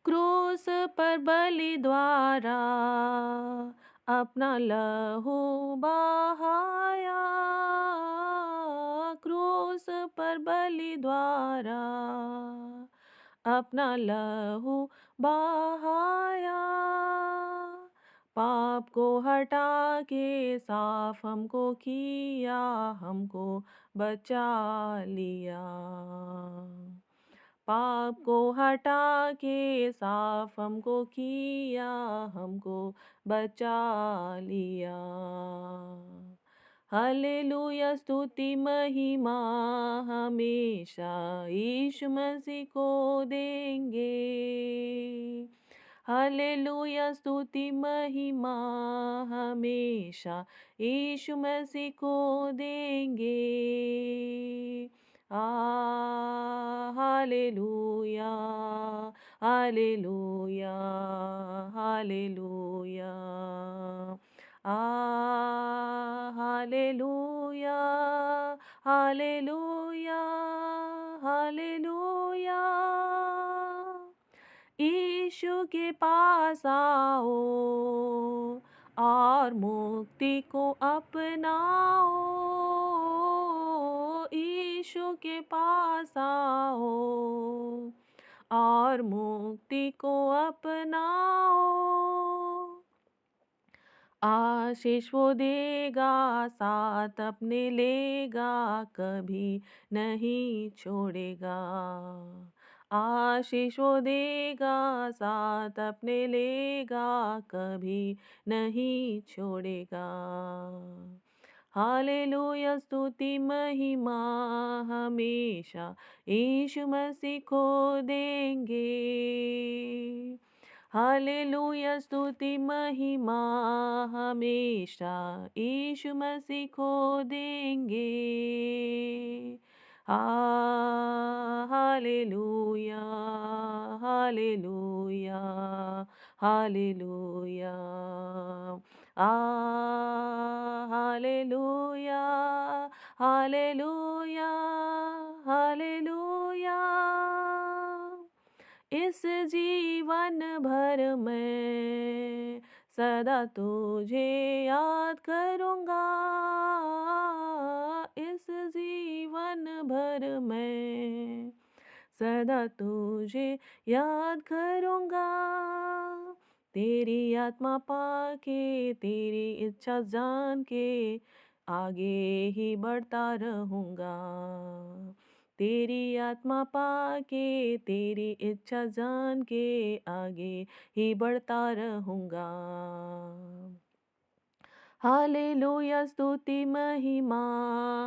क्रूस पर बलि द्वारा अपना लहू बहाया। क्रूस पर बलि द्वारा अपना लहू बहाया। पाप को हटा के साफ हमको किया, हमको बचा लिया। पाप को हटा के साफ हमको किया, हमको बचा लिया। हालेलुया स्तुति महिमा हमेशा यीशु मसीह को देंगे। हालेलुया स्तुति महिमा हमेशा यीशु मसीह को देंगे। आ हालेलुया, हालेलुया, हालेलुया। आ हालेलुया, हालेलुया, हालेलुया। यीशु के पास आओ और मुक्ति को अपनाओ। यीशु के पास आओ और मुक्ति को अपनाओ। आशीष वो देगा, साथ अपने लेगा, कभी नहीं छोड़ेगा। आशीष वो देगा, साथ अपने लेगा, कभी नहीं छोड़ेगा। हालेलुया स्तुति महिमा हमेशा यीशु मसीह को देंगे। हालेलुया स्तुति महिमा हमेशा यीशु मसीह को देंगे। Hallelujah, hallelujah, hallelujah. आ हालेलुया, हालेलुया, हालेलुया। इस जीवन भर मैं सदा तुझे याद करूँगा। इस जीवन भर मैं सदा तुझे याद करूँगा। तेरी आत्मा पाके, तेरी इच्छा जान के आगे ही बढ़ता रहूँगा। तेरी आत्मा पाके, तेरी इच्छा जान के आगे ही बढ़ता रहूँगा। हालेलुया स्तुति महिमा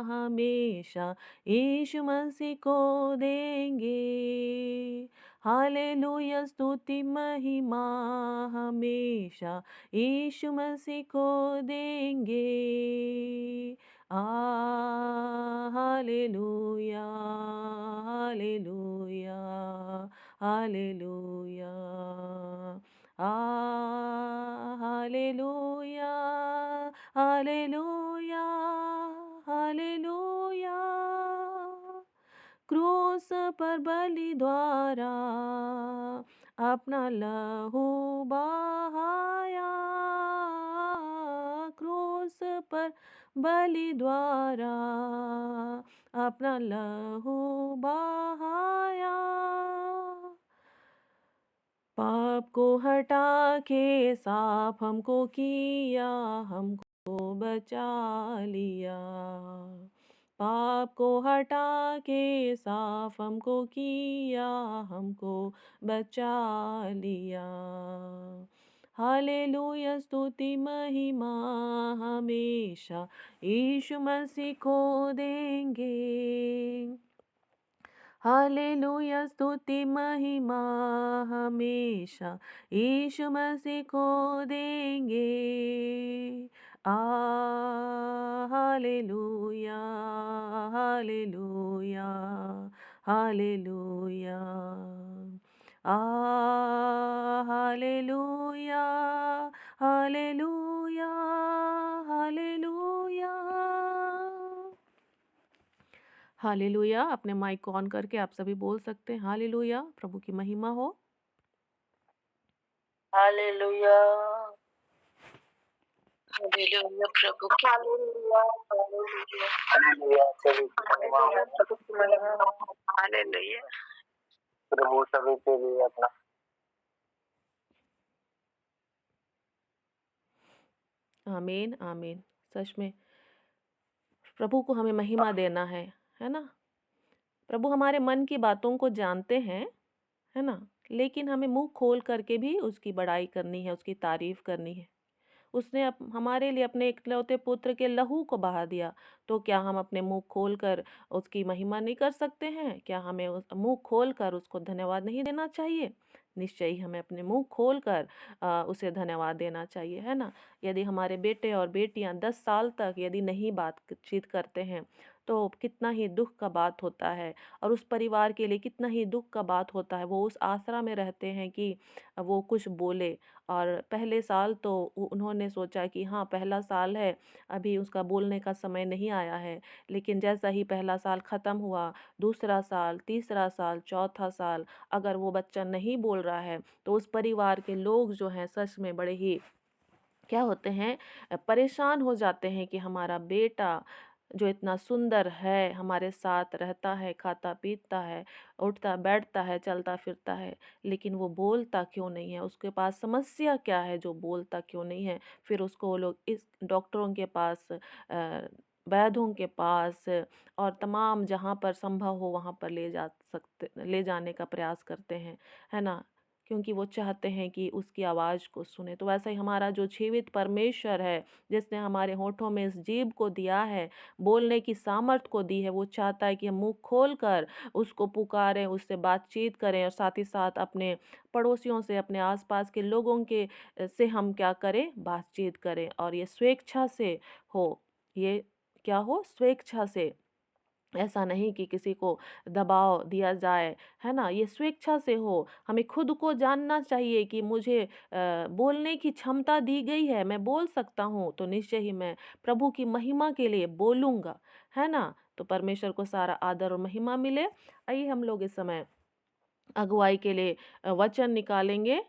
हमेशा यीशु मसीह को देंगे। हालेलुया स्तुति महिमा हमेशा यीशु मसीह को देंगे। आ हालेलुया, हालेलुया, हालेलुया। आ हालेलुया, हालेलुया, हालेलुया। क्रूस पर बलि द्वारा अपना लहू बहाया। क्रूस पर बलि द्वारा अपना लहू बहाया। पाप को हटा के साफ हमको किया, हमको बचा लिया। पाप को हटा के साफ हमको किया, हमको बचा लिया। हालेलुया स्तुति महिमा हमेशा यीशु मसीह को देंगे। हालेलुया स्तुति महिमा हमेशा यीशु मसीह को देंगे। आ हालेलुया, हालेलुया, हालेलुया। आ हालेलुया, हालेलुया, हालेलुया। हालेलुया। अपने माइक को ऑन करके आप सभी बोल सकते हैं हालेलुया। प्रभु की महिमा हो। हालेलुया। हालेलुया प्रभु की हालेलुया हालेलुया हालेलुया सभी हालेलुया प्रभु की महिमा हालेलुया प्रभु सभी के लिए अपना आमीन आमीन। सच में प्रभु को हमें महिमा देना है ना। प्रभु हमारे मन की बातों को जानते हैं, है ना। लेकिन हमें मुंह खोल करके भी उसकी बड़ाई करनी है, उसकी तारीफ करनी है। उसने हमारे लिए अपने इकलौते पुत्र के लहू को बहा दिया, तो क्या हम अपने मुंह खोल कर उसकी महिमा नहीं कर सकते हैं? क्या हमें मुंह खोल कर उसको धन्यवाद नहीं देना चाहिए? निश्चय ही हमें अपने मुंह खोल कर उसे धन्यवाद देना चाहिए, है ना। यदि हमारे बेटे और बेटियां 10 साल तक यदि नहीं बातचीत करते हैं, तो कितना ही दुख का बात होता है। और उस परिवार के लिए कितना ही दुख का बात होता है। वो उस आसरा में रहते हैं कि वो कुछ बोले। और पहले साल तो उन्होंने सोचा कि हाँ, पहला साल है, अभी उसका बोलने का समय नहीं आया है। लेकिन जैसा ही पहला साल ख़त्म हुआ, दूसरा साल, तीसरा साल, चौथा साल, अगर वो बच्चा नहीं बोल रहा है, तो उस परिवार के लोग जो हैं सच में बड़े ही क्या होते हैं, परेशान हो जाते हैं कि हमारा बेटा जो इतना सुंदर है, हमारे साथ रहता है, खाता पीता है, उठता बैठता है, चलता फिरता है, लेकिन वो बोलता क्यों नहीं है? उसके पास समस्या क्या है जो बोलता क्यों नहीं है? फिर उसको वो लोग इस डॉक्टरों के पास, वैद्यों के पास और तमाम जहाँ पर संभव हो वहाँ पर ले जाने का प्रयास करते हैं, है ना? क्योंकि वो चाहते हैं कि उसकी आवाज़ को सुने। तो वैसे ही हमारा जो जीवित परमेश्वर है, जिसने हमारे होठों में इस जीभ को दिया है, बोलने की सामर्थ को दी है, वो चाहता है कि हम मुँह खोल कर उसको पुकारें, उससे बातचीत करें और साथ ही साथ अपने पड़ोसियों से, अपने आस-पास के लोगों से हम क्या करें? बातचीत करें और ये स्वेच्छा से हो। ये क्या हो? स्वेच्छा से। ऐसा नहीं कि किसी को दबाव दिया जाए, है ना? ये स्वेच्छा से हो। हमें खुद को जानना चाहिए कि मुझे बोलने की क्षमता दी गई है, मैं बोल सकता हूँ, तो निश्चय ही मैं प्रभु की महिमा के लिए बोलूँगा, है ना? तो परमेश्वर को सारा आदर और महिमा मिले। आइए हम लोग इस समय अगुवाई के लिए वचन निकालेंगे।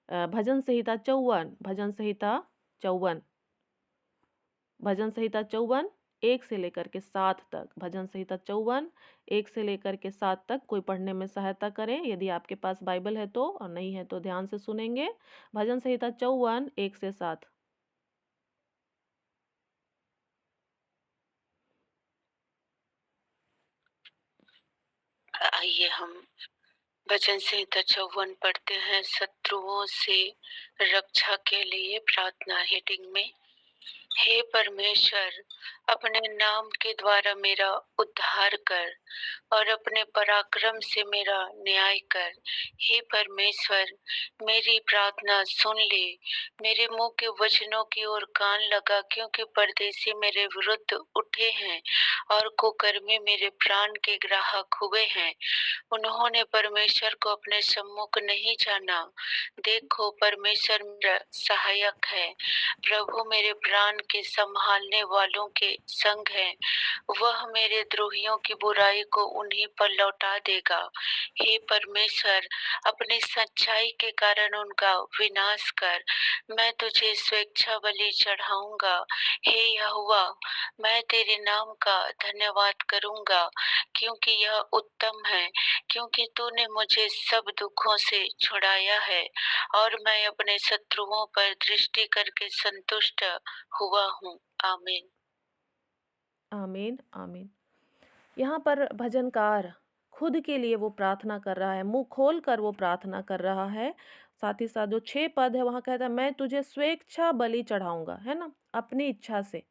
भजन संहिता 54, भजन संहिता 54, भजन संहिता 54 1 से लेकर के 7 तक। भजन संहिता 54 1 से लेकर के 7 तक। कोई पढ़ने में सहायता करें यदि आपके पास बाइबल है तो, और नहीं है तो ध्यान से सुनेंगे। भजन संहिता 54 1 से 7। आइए हम भजन संहिता 54 पढ़ते हैं। शत्रुओं से रक्षा के लिए प्रार्थना हेडिंग में। हे परमेश्वर, अपने नाम के द्वारा मेरा उद्धार कर और अपने पराक्रम से मेरा न्याय कर। हे परमेश्वर, मेरी प्रार्थना सुन ले, मेरे मुंह के वचनों की ओर कान लगा, क्योंकि परदेसी मेरे विरुद्ध उठे हैं और कुकर्मी मेरे प्राण के ग्राहक हुए हैं। उन्होंने परमेश्वर को अपने सम्मुख नहीं जाना। देखो, परमेश्वर मेरा सहायक है, प्रभु मेरे प्राण के संभालने वालों के संग है। वह मेरे द्रोहियों की बुराई को उन्हीं पर लौटा देगा। हे परमेश्वर, अपनी सच्चाई के कारण उनका विनाश कर। मैं तुझे स्वेच्छा बलि चढ़ाऊंगा। हे यहोवा, मैं तेरे नाम का धन्यवाद करूंगा, क्योंकि यह उत्तम है, क्योंकि तूने मुझे सब दुखों से छुड़ाया है और मैं अपने शत्रुओं पर दृष्टि करके संतुष्ट हुआ हूँ। आमीन। आमीन, आमीन। यहाँ पर भजनकार खुद के लिए वो प्रार्थना कर रहा है, मुँह खोल कर वो प्रार्थना कर रहा है। साथ ही साथ जो 6 पद है वहाँ कहता है, मैं तुझे स्वेच्छा बलि चढ़ाऊँगा, है ना? अपनी इच्छा से।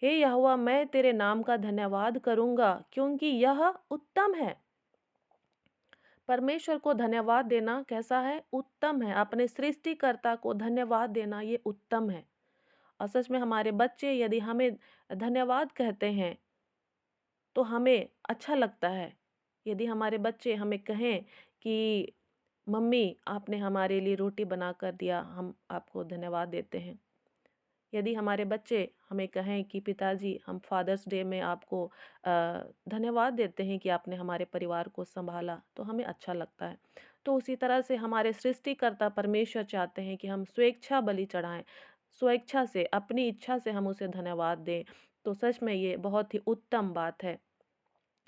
हे यहोवा, मैं तेरे नाम का धन्यवाद करूँगा, क्योंकि यह उत्तम है। परमेश्वर को धन्यवाद देना कैसा है? उत्तम है। अपने सृष्टिकर्ता को धन्यवाद देना ये उत्तम है। और सच में हमारे बच्चे यदि हमें धन्यवाद कहते हैं, तो हमें अच्छा लगता है। यदि हमारे बच्चे हमें कहें कि मम्मी आपने हमारे लिए रोटी बना कर दिया, हम आपको धन्यवाद देते हैं। यदि हमारे बच्चे हमें कहें कि पिताजी हम फादर्स डे में आपको धन्यवाद देते हैं कि आपने हमारे परिवार को संभाला, तो हमें अच्छा लगता है। तो उसी तरह से हमारे सृष्टिकर्ता परमेश्वर चाहते हैं कि हम स्वेच्छा बलि चढ़ाएं, स्वेच्छा से अपनी इच्छा से हम उसे धन्यवाद दें। तो सच में ये बहुत ही उत्तम बात है।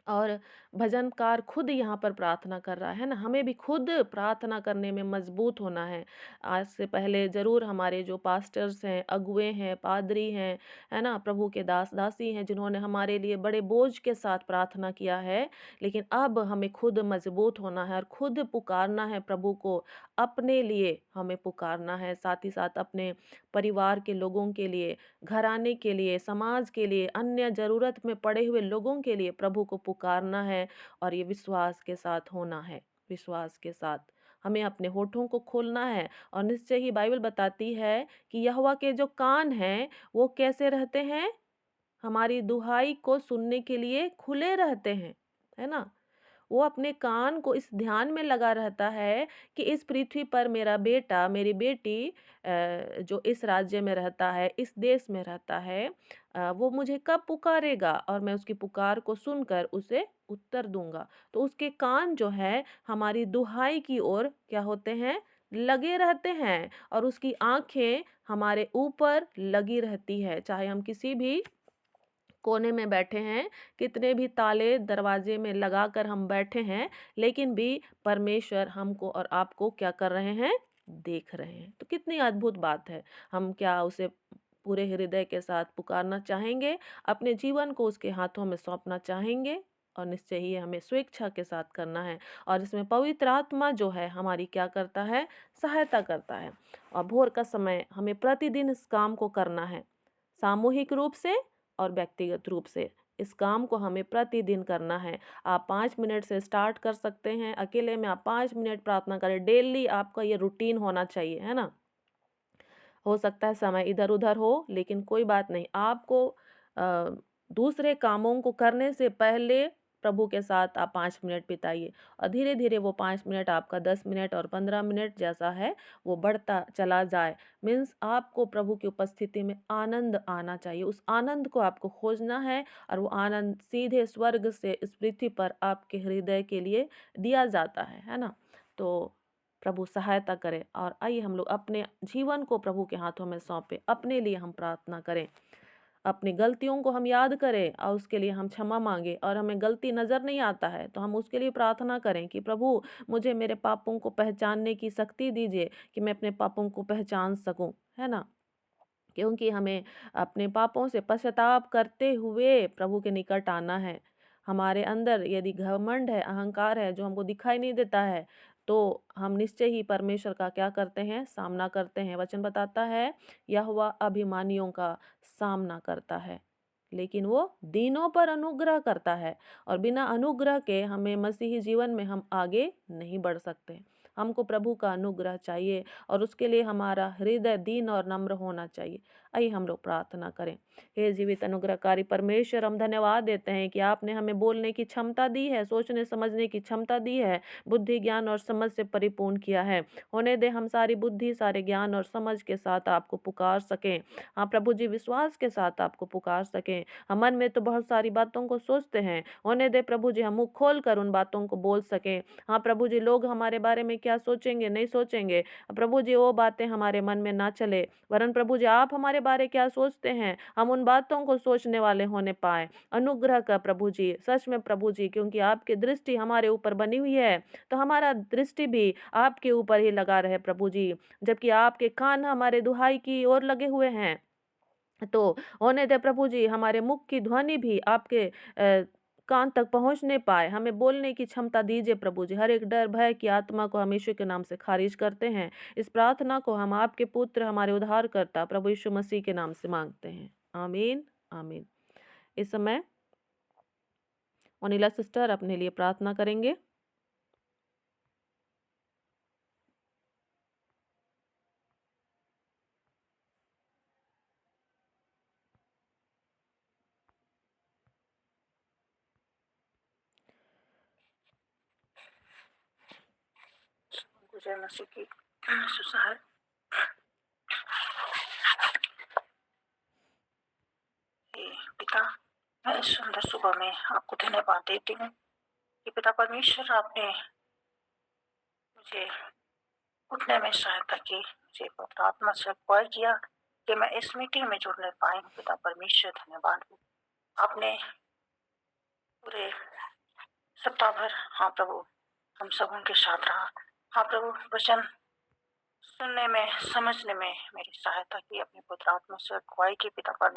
और भजनकार खुद यहाँ पर प्रार्थना कर रहा है ना, हमें भी खुद प्रार्थना करने में मजबूत होना है। आज से पहले ज़रूर हमारे जो पास्टर्स हैं, अगुए हैं, पादरी हैं, है ना, प्रभु के दास दासी हैं, जिन्होंने हमारे लिए बड़े बोझ के साथ प्रार्थना किया है। लेकिन अब हमें खुद मजबूत होना है और खुद पुकारना है प्रभु को। अपने लिए हमें पुकारना है, साथ ही साथ अपने परिवार के लोगों के लिए, घराने के लिए, समाज के लिए, अन्य ज़रूरत में पड़े हुए लोगों के लिए प्रभु को पुकारना है। और ये विश्वास के साथ होना है, विश्वास के साथ हमें अपने होठों को खोलना है। और निश्चय ही बाइबल बताती है कि यहोवा के जो कान हैं वो कैसे रहते हैं, हमारी दुहाई को सुनने के लिए खुले रहते हैं, है ना। वो अपने कान को इस ध्यान में लगा रहता है कि इस पृथ्वी पर मेरा बेटा, मेरी बेटी जो इस राज्य में रहता है, इस देश में रहता है, वो मुझे कब पुकारेगा और मैं उसकी पुकार को सुनकर उसे उत्तर दूँगा। तो उसके कान जो है हमारी दुहाई की ओर क्या होते हैं? लगे रहते हैं। और उसकी आँखें हमारे ऊपर लगी रहती है, चाहे हम किसी भी कोने में बैठे हैं, कितने भी ताले दरवाजे में लगाकर हम बैठे हैं, लेकिन भी परमेश्वर हमको और आपको क्या कर रहे हैं? देख रहे हैं। तो कितनी अद्भुत बात है। हम क्या उसे पूरे हृदय के साथ पुकारना चाहेंगे? अपने जीवन को उसके हाथों में सौंपना चाहेंगे? और निश्चय ही ये हमें स्वेच्छा के साथ करना है। और इसमें पवित्र आत्मा जो है हमारी क्या करता है? सहायता करता है। और भोर का समय हमें प्रतिदिन इस काम को करना है, सामूहिक रूप से और व्यक्तिगत रूप से। इस काम को हमें प्रतिदिन करना है। आप 5 मिनट से स्टार्ट कर सकते हैं, अकेले में आप 5 मिनट प्रार्थना करें। डेली आपका ये रूटीन होना चाहिए, है ना? हो सकता है समय इधर-उधर हो, लेकिन कोई बात नहीं। आपको अ, दूसरे कामों को करने से पहले प्रभु के साथ आप 5 मिनट बिताइए। और धीरे-धीरे वो 5 मिनट आपका 10 मिनट और 15 मिनट जैसा है, वो बढ़ता चला जाए। मीन्स आपको प्रभु की उपस्थिति में आनंद आना चाहिए। उस आनंद को आपको खोजना है और वो आनंद सीधे स्वर्ग से इस पृथ्वी पर आपके हृदय के लिए दिया जाता है ना? तो प्रभु सहायता करे। और आइए हम लोग अपने जीवन को प्रभु के हाथों में सौंपें, अपने लिए हम प्रार्थना करें, अपनी गलतियों को हम याद करें और उसके लिए हम क्षमा मांगे। और हमें गलती नज़र नहीं आता है तो हम उसके लिए प्रार्थना करें कि प्रभु मुझे मेरे पापों को पहचानने की शक्ति दीजिए कि मैं अपने पापों को पहचान सकूं, है ना। क्योंकि हमें अपने पापों से पश्चाताप करते हुए प्रभु के निकट आना है। हमारे अंदर यदि घमंड है, अहंकार है जो हमको दिखाई नहीं देता है, तो हम निश्चय ही परमेश्वर का क्या करते हैं? सामना करते हैं। वचन बताता है यहोवा अभिमानियों का सामना करता है, लेकिन वो दीनों पर अनुग्रह करता है। और बिना अनुग्रह के हमें मसीही जीवन में हम आगे नहीं बढ़ सकते। हमको प्रभु का अनुग्रह चाहिए और उसके लिए हमारा हृदय दीन और नम्र होना चाहिए। आइए हम लोग प्रार्थना करें। हे जीवित अनुग्रहकारी परमेश्वर, हम धन्यवाद देते हैं कि आपने हमें बोलने की क्षमता दी है, सोचने समझने की क्षमता दी है, बुद्धि ज्ञान और समझ से परिपूर्ण किया है। होने दे हम सारी बुद्धि, सारे ज्ञान और समझ के साथ आपको पुकार सकें। हाँ प्रभु जी, विश्वास के साथ आपको पुकार सकें। हम मन में तो बहुत सारी बातों को सोचते हैं, होने दे प्रभु जी हम मुँह खोल कर उन बातों को बोल सकें। हाँ प्रभु जी, लोग हमारे बारे में क्या सोचेंगे, नहीं सोचेंगे, प्रभु जी वो बातें हमारे मन में ना चले, वरन प्रभु जी आप हमारे बारे क्या सोचते हैं, हम उन बातों को सोचने वाले होने पाए। अनुग्रह का प्रभु जी, सच में प्रभु जी, क्योंकि आपकी दृष्टि हमारे ऊपर बनी हुई है, तो हमारा दृष्टि भी आपके ऊपर ही लगा रहे प्रभु जी। जबकि आपके कान हमारे दुहाई की ओर लगे हुए हैं, तो होने दे प्रभु जी हमारे मुख की ध्वनि भी आपके कान तक पहुंचने पाए। हमें बोलने की क्षमता दीजिए प्रभु जी। हर एक डर भय की आत्मा को हम यीशु के नाम से खारिज करते हैं। इस प्रार्थना को हम आपके पुत्र हमारे उद्धारकर्ता प्रभु यीशु मसीह के नाम से मांगते हैं, आमीन आमीन। इस समय ओनिला सिस्टर अपने लिए प्रार्थना करेंगे। जय मसीह की सुसहाय हर सुबह में आपको धन्यवाद देती हूँ कि पिता परमेश्वर आपने मुझे उठने में सहायता की, मुझे पवित्र आत्मा से अगुवाई किया कि मैं इस मीटिंग में जुड़ने पाई हूँ। पिता परमेश्वर धन्यवाद हो। आपने पूरे सप्ताह भर, हाँ प्रभु, हम सबों के साथ रहा। हाँ प्रभु, वचन सुनने में, समझने में मेरी सहायता की, अपने पुत्र आत्मा से अगुवाई की। पिता पर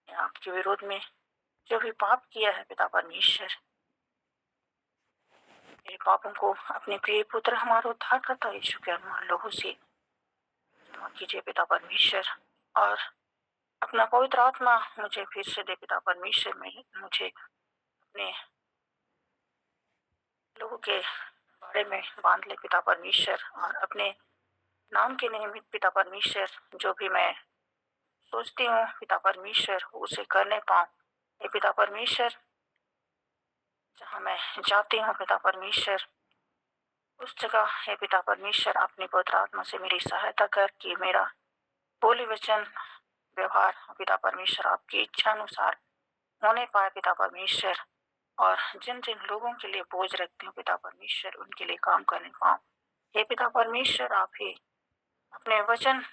आपके विरोध में जो भी पाप किया है पिता परमेश्वर, मेरे पापों को अपने प्रिय पुत्र हमारा उद्धारकर्ता यीशु के अनमोल लहू से क्षमा कीजिए पिता परमेश्वर, और अपना पवित्र आत्मा मुझे फिर से दे पिता परमेश्वर। में मुझे अपने लोगों के बारे में बांध ले पिता परमेश्वर, और अपने नाम के निमित्त पिता परमेश्वर जो भी मैं सोचती हूँ पिता परमेश्वर उसे करने पाऊँ। ये पिता परमेश्वर, जहाँ मैं जाती हूँ पिता परमेश्वर, उस जगह हे पिता परमेश्वर अपनी पवित्र आत्मा से मेरी सहायता कर कि मेरा बोली वचन व्यवहार पिता परमेश्वर आपकी इच्छा अनुसार होने पाए पिता परमेश्वर, और जिन जिन लोगों के लिए बोझ रखती हूँ पिता परमेश्वर उनके लिए काम करने पाऊँ। हे पिता परमेश्वर, आप ही अपने वचन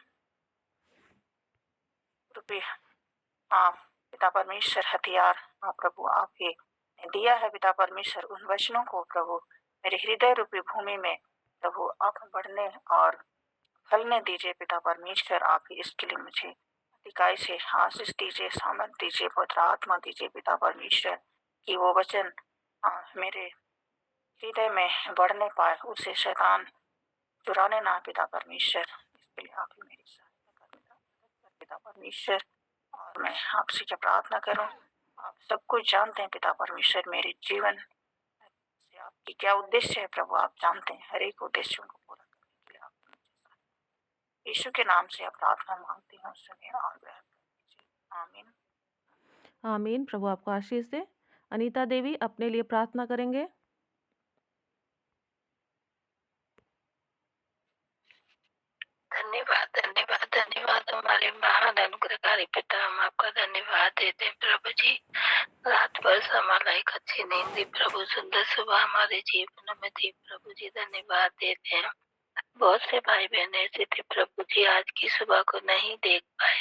रूपी, हाँ पिता परमेश्वर, हथियार, हाँ प्रभु आप ही ने दिया है पिता परमेश्वर। उन वचनों को प्रभु मेरे हृदय रूपी भूमि में प्रभु आप बढ़ने और फलने दीजिए पिता परमेश्वर। आप ही इसके लिए मुझे अधिकाई से आशीष दीजिए, सामर्थ दीजिए, पवित्र आत्मा दीजिए पिता परमेश्वर, कि वो वचन मेरे हृदय में बढ़ने पाए, उसे शैतान चुराने ना पिता परमेश्वर। इसके लिए आप ही मेरी सहायता कर पिता परमेश्वर, और मैं आपसे क्या प्रार्थना करूं, आप सब कुछ जानते हैं पिता परमेश्वर। मेरे जीवन से आपकी क्या उद्देश्य है प्रभु आप जानते हैं, हर एक उद्देश्यों को पूरा करने के लिए आप यीशु के नाम से आप प्रार्थना मांगती हूँ, सुनिए और ग्रहण कीजिए। आमीन। आमीन। प्रभु आपको आशीष दे। अनीता देवी अपने लिए प्रार्थना करेंगे। धन्यवाद धन्यवाद धन्यवाद हमारे महान अनुग्रहकारी पिता, हम आपका धन्यवाद देते हैं प्रभु जी। रात भर हमारा एक अच्छी नींद दी प्रभु, सुंदर सुबह हमारे जीवन में थी प्रभु जी, धन्यवाद देते हैं। बहुत से भाई बहन ऐसे थे प्रभु जी आज की सुबह को नहीं देख पाए,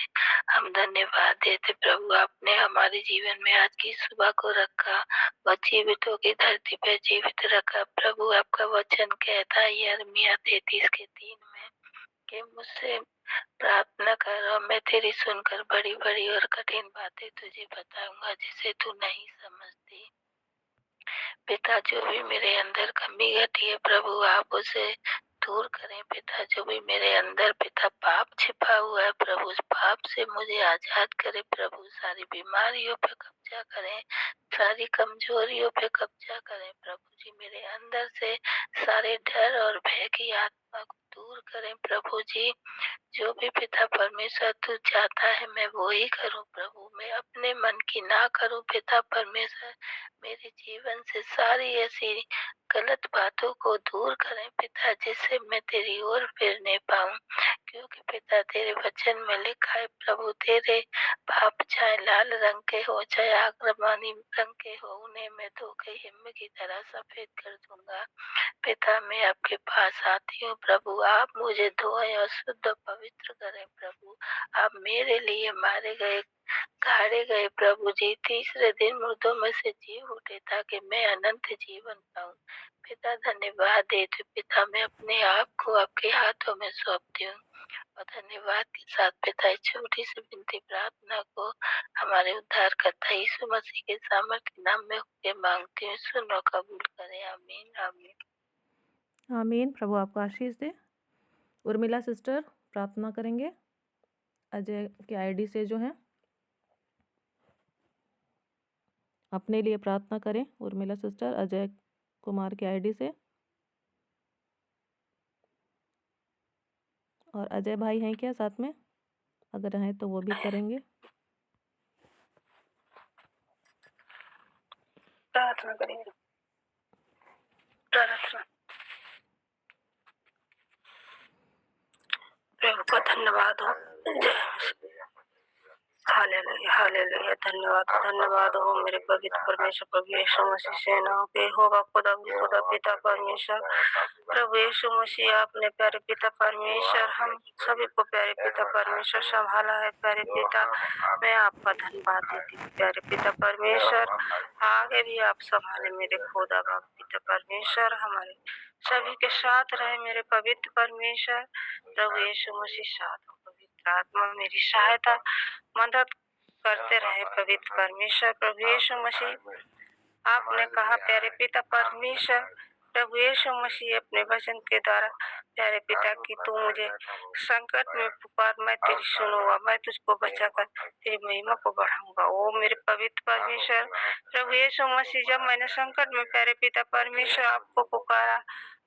हम धन्यवाद देते प्रभु, आपने हमारे जीवन में आज की सुबह को रखा, वह जीवितों की धरती पे जीवित रखा प्रभु। आपका वचन कहता है यिर्मयाह 33:3 में कि मुझसे प्रार्थना कर और मैं तेरी सुनकर बड़ी बड़ी और कठिन बातें तुझे बताऊंगा जिसे तू नहीं समझती। पिता, जो भी मेरे अंदर कमी घटी है प्रभु आप उसे दूर करें पिता। जो भी मेरे अंदर पिता पाप छिपा हुआ है प्रभु, उस पाप से मुझे आजाद करें प्रभु। सारी बीमारियों पे कब्जा करें, सारी कमजोरियों पे कब्जा करें प्रभु जी। मेरे अंदर से सारे डर और भय की आत्मा को दूर करें प्रभु जी। जो भी पिता परमेश्वर तू चाहता है मैं वो ही करूं प्रभु, मैं अपने मन की ना करूं पिता परमेश्वर। मेरे जीवन से सारी ऐसी गलत बातों को दूर करें पिता, जिससे मैं तेरी ओर फिरने पाऊं। क्योंकि पिता तेरे वचन में लिखा है प्रभु, तेरे पाप चाहे लाल रंग के हो चाहे आग्रमानी रंग के हो, उन्हें मैं धो के हिम की तरह सफेद कर दूंगा। पिता मैं आपके पास आती हूँ प्रभु, आप मुझे धोएं और शुद्ध पवित्र करें प्रभु। आप मेरे लिए मारे गए गाड़े गए प्रभु जी, तीसरे दिन मुर्दों में से जी उठे ताकि मैं अनंत जीवन पाऊं। पिता धन्यवाद देते पिता, मैं अपने आप को आपके हाथों में सौंपती हूँ, और धन्यवाद के साथ पिता इस छोटी सी विनती प्रार्थना को हमारे उद्धारकर्ता यीशु मसीह के सामर्थ्य नाम में होके मांगती हूँ, सुनो कबूल करें। आमीन आमीन आमीन। प्रभु आपको आशीष दे। उर्मिला सिस्टर प्रार्थना करेंगे अजय के आईडी से, जो है अपने लिए प्रार्थना करें। उर्मिला सिस्टर अजय कुमार के आईडी से। और अजय भाई हैं क्या साथ में? अगर हैं तो वो भी करेंगे। प्रार्थना करेंगे। प्रार्थना। प्रभु का धन्यवाद हो। Hallelujah hallelujah. धन्यवाद धन्यवाद हो मेरे पवित्र परमेश्वर प्रभु यीशु मसीह सेनाओं के होगा खुदा खुदा पिता परमेश्वर प्रभु यीशु मसीह आपने प्यारे पिता परमेश्वर हम सभी को प्यारे पिता परमेश्वर संभाला है। प्यारे पिता मैं आपका धन्यवाद देती हूँ प्यारे पिता परमेश्वर। आगे भी आप संभाले मेरे खुदा बाप पिता परमेश्वर हमारे सभी के साथ रहे मेरे पवित्र परमेश्वर प्रभु यीशु मसीह साथ हो। पवित्र आत्मा मेरी सहायता मदद करते रहे पवित्र परमेश्वर प्रभु यीशु मसीह। आपने कहा प्यारे पिता परमेश्वर प्रभु यीशु मसीह अपने वचन के द्वारा प्यारे पिता की तू मुझे संकट में पुकार मैं तेरी सुनूंगा मैं तुझको बचाकर तेरी महिमा को बढ़ाऊंगा। ओ मेरे पवित्र परमेश्वर प्रभु यीशु मसीह जब मैंने संकट में प्यारे पिता परमेश्वर आपको पुकारा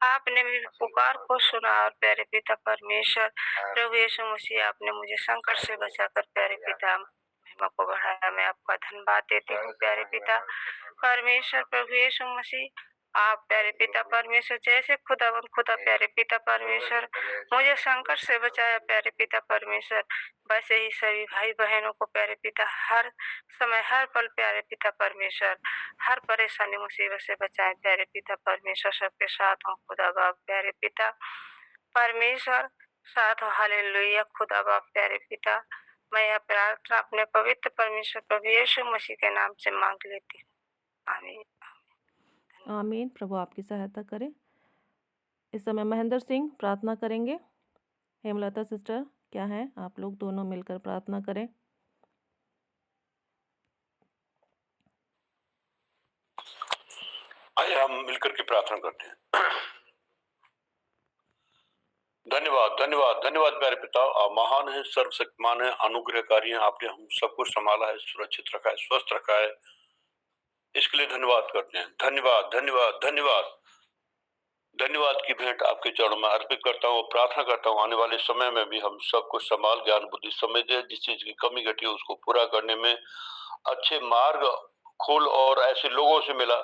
आपने मेरी पुकार को सुना और प्यारे पिता परमेश्वर प्रभु यीशु मसीह आपने मुझे संकट से बचाकर प्यारे पिता महिमा को बढ़ाया। मैं आपका धन्यवाद देती हूँ प्यारे पिता परमेश्वर प्रभु यीशु मसीह। आप प्यारे पिता परमेश्वर जैसे खुदा प्यारे पिता परमेश्वर मुझे संकट से बचाया प्यारे पिता परमेश्वर वैसे ही सभी भाई बहनों को प्यारे पिता हर समय हर पल प्यारे पिता परमेश्वर हर परेशानी मुसीबत से बचाए प्यारे पिता परमेश्वर सबके साथ हो खुदा बाप प्यारे पिता परमेश्वर साथ हो। हालेलुया खुदा बाप प्यारे पिता मैं यह प्रार्थना अपने पवित्र परमेश्वर प्रभु यीशु मसीह के नाम से मांग लेती हूँ। आमीन। आमीन। प्रभु आपकी सहायता करे। इस समय महेंद्र सिंह प्रार्थना करेंगे। हेमलता सिस्टर क्या है आप लोग दोनों मिलकर प्रार्थना करें। आइए हम मिलकर के प्रार्थना करते हैं। धन्यवाद धन्यवाद धन्यवाद प्यारे पिता आप महान है सर्वशक्तिमान है अनुग्रहकारी हैं। आपने हम सबको संभाला है सुरक्षित रखा है स्वस्थ रखा है इसके लिए धन्यवाद करते हैं। धन्यवाद धन्यवाद धन्यवाद धन्यवाद की भेंट आपके चरणों में अर्पित करता हूँ। प्रार्थना करता हूँ आने वाले समय में भी हम सबको संभाल ज्ञान बुद्धि समझ दे जिस चीज की कमी घटी उसको पूरा करने में अच्छे मार्ग खोल और ऐसे लोगों से मिला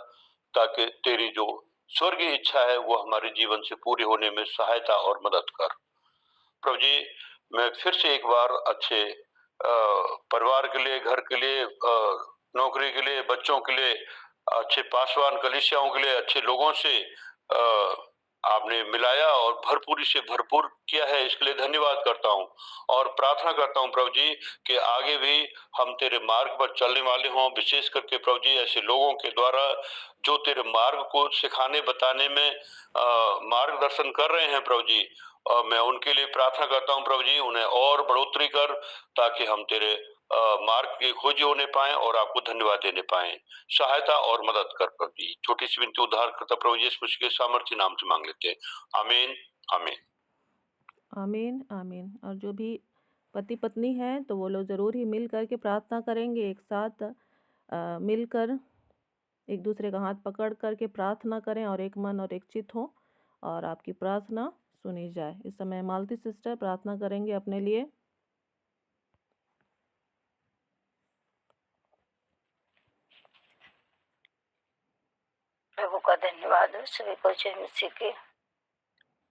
ताकि तेरी जो स्वर्गीय इच्छा है वो हमारे जीवन से पूरी होने में सहायता और मदद कर। प्रभु जी मैं फिर से एक बार अच्छे परिवार के लिए घर के लिए नौकरी के लिए बच्चों के लिए अच्छे पासवान कलीसियाओं के लिए अच्छे लोगों से आपने मिलाया और भरपूरी से भरपूर किया है इसके लिए धन्यवाद करता हूँ और प्रार्थना करता हूँ प्रभु जी कि आगे भी हम तेरे मार्ग पर चलने वाले हों। विशेष करके प्रभु जी ऐसे लोगों के द्वारा जो तेरे मार्ग को सिखाने बताने में मार्गदर्शन कर रहे हैं प्रभु जी मैं उनके लिए प्रार्थना करता हूँ प्रभु जी उन्हें और बढ़ोतरी कर ताकि हम तेरे मार्ग के खोजी होने पाए और आपको धन्यवाद देने पाए। सहायता और मदद कर प्रभु जी छोटी सी विनती उद्धार करता प्रभु यीशु मसीह के सामर्थ्य नाम से मांग लेते हैं। आमीन आमीन आमीन आमीन। और जो भी पति पत्नी हैं तो वो लोग ज़रूर ही मिल करके प्रार्थना करेंगे एक साथ मिलकर एक दूसरे का हाथ पकड़ करके प्रार्थना करें और एक मन और एक चित हो और आपकी प्रार्थना सुनी जाए। इस समय मालती सिस्टर प्रार्थना करेंगे अपने लिए। प्रभु का धन्यवाद हो सभी को जय मसीह के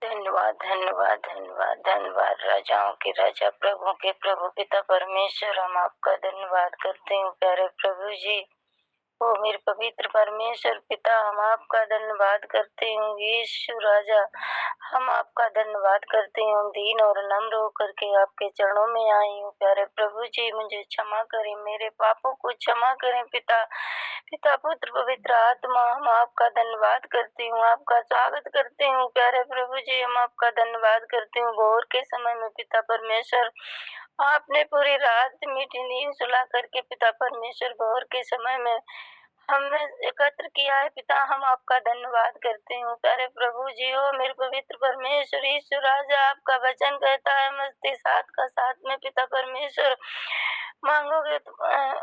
धन्यवाद धन्यवाद धन्यवाद धन्यवाद राजाओं के राजा प्रभु के प्रभु पिता परमेश्वर हम आपका धन्यवाद करते हैं प्यारे प्रभु जी। ओ मेरे पवित्र परमेश्वर पिता हम आपका धन्यवाद करते हैं यीशु राजा हम आपका धन्यवाद करते हैं। हम दीन और नम्र होकर के आपके चरणों में आई हूँ प्यारे प्रभु जी मुझे क्षमा करें मेरे पापों को क्षमा करें पिता पिता पुत्र पवित्र आत्मा हम आपका धन्यवाद करती हूँ आपका स्वागत करते हूँ प्यारे प्रभु जी हम आपका धन्यवाद करते हूँ। भोर के समय में पिता परमेश्वर आपने पूरी रात मीठी नींद सुला करके पिता परमेश्वर भोर के समय में हमने एकत्र किया है पिता हम आपका धन्यवाद करते हैं प्यारे प्रभु जी। हो मेरे पवित्र परमेश्वर ईश्वर राजा आपका वचन कहता है मस्ती साथ का साथ में पिता परमेश्वर मांगोगे तो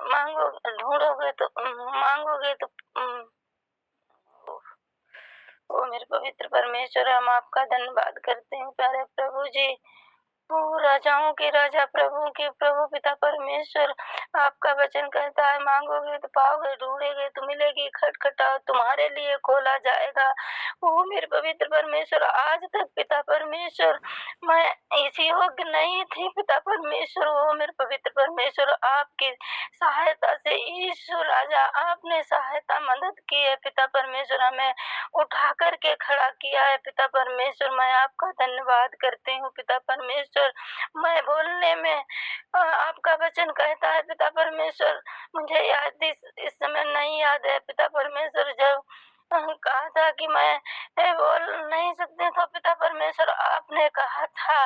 मांगो ढूंढोगे तो मांगोगे तो ओ मेरे पवित्र परमेश्वर हम आपका धन्यवाद करते हैं प्यारे प्रभु जी। ओ राजाओं के राजा, प्रभु के प्रभु, पिता परमेश्वर, आपका वचन कहता है, मांगोगे तो पाओगे, ढूंढोगे तो मिलेगी, खटखटाओ तुम्हारे लिए खोला जाएगा। ओ मेरे पवित्र परमेश्वर, आज तक पिता परमेश्वर मैं इस योग्य नहीं थी पिता परमेश्वर। ओ मेरे पवित्र परमेश्वर, आपकी सहायता से यीशु राजा आपने सहायता मदद की है पिता परमेश्वर, हमें उठा करके खड़ा किया है पिता परमेश्वर। मैं आपका धन्यवाद करती हूँ पिता परमेश्वर। मैं बोलने में आपका वचन कहता है पिता परमेश्वर, मुझे याद इस समय नहीं याद है पिता परमेश्वर, जब कहा था कि मैं बोल नहीं सकते तो पिता परमेश्वर आपने कहा था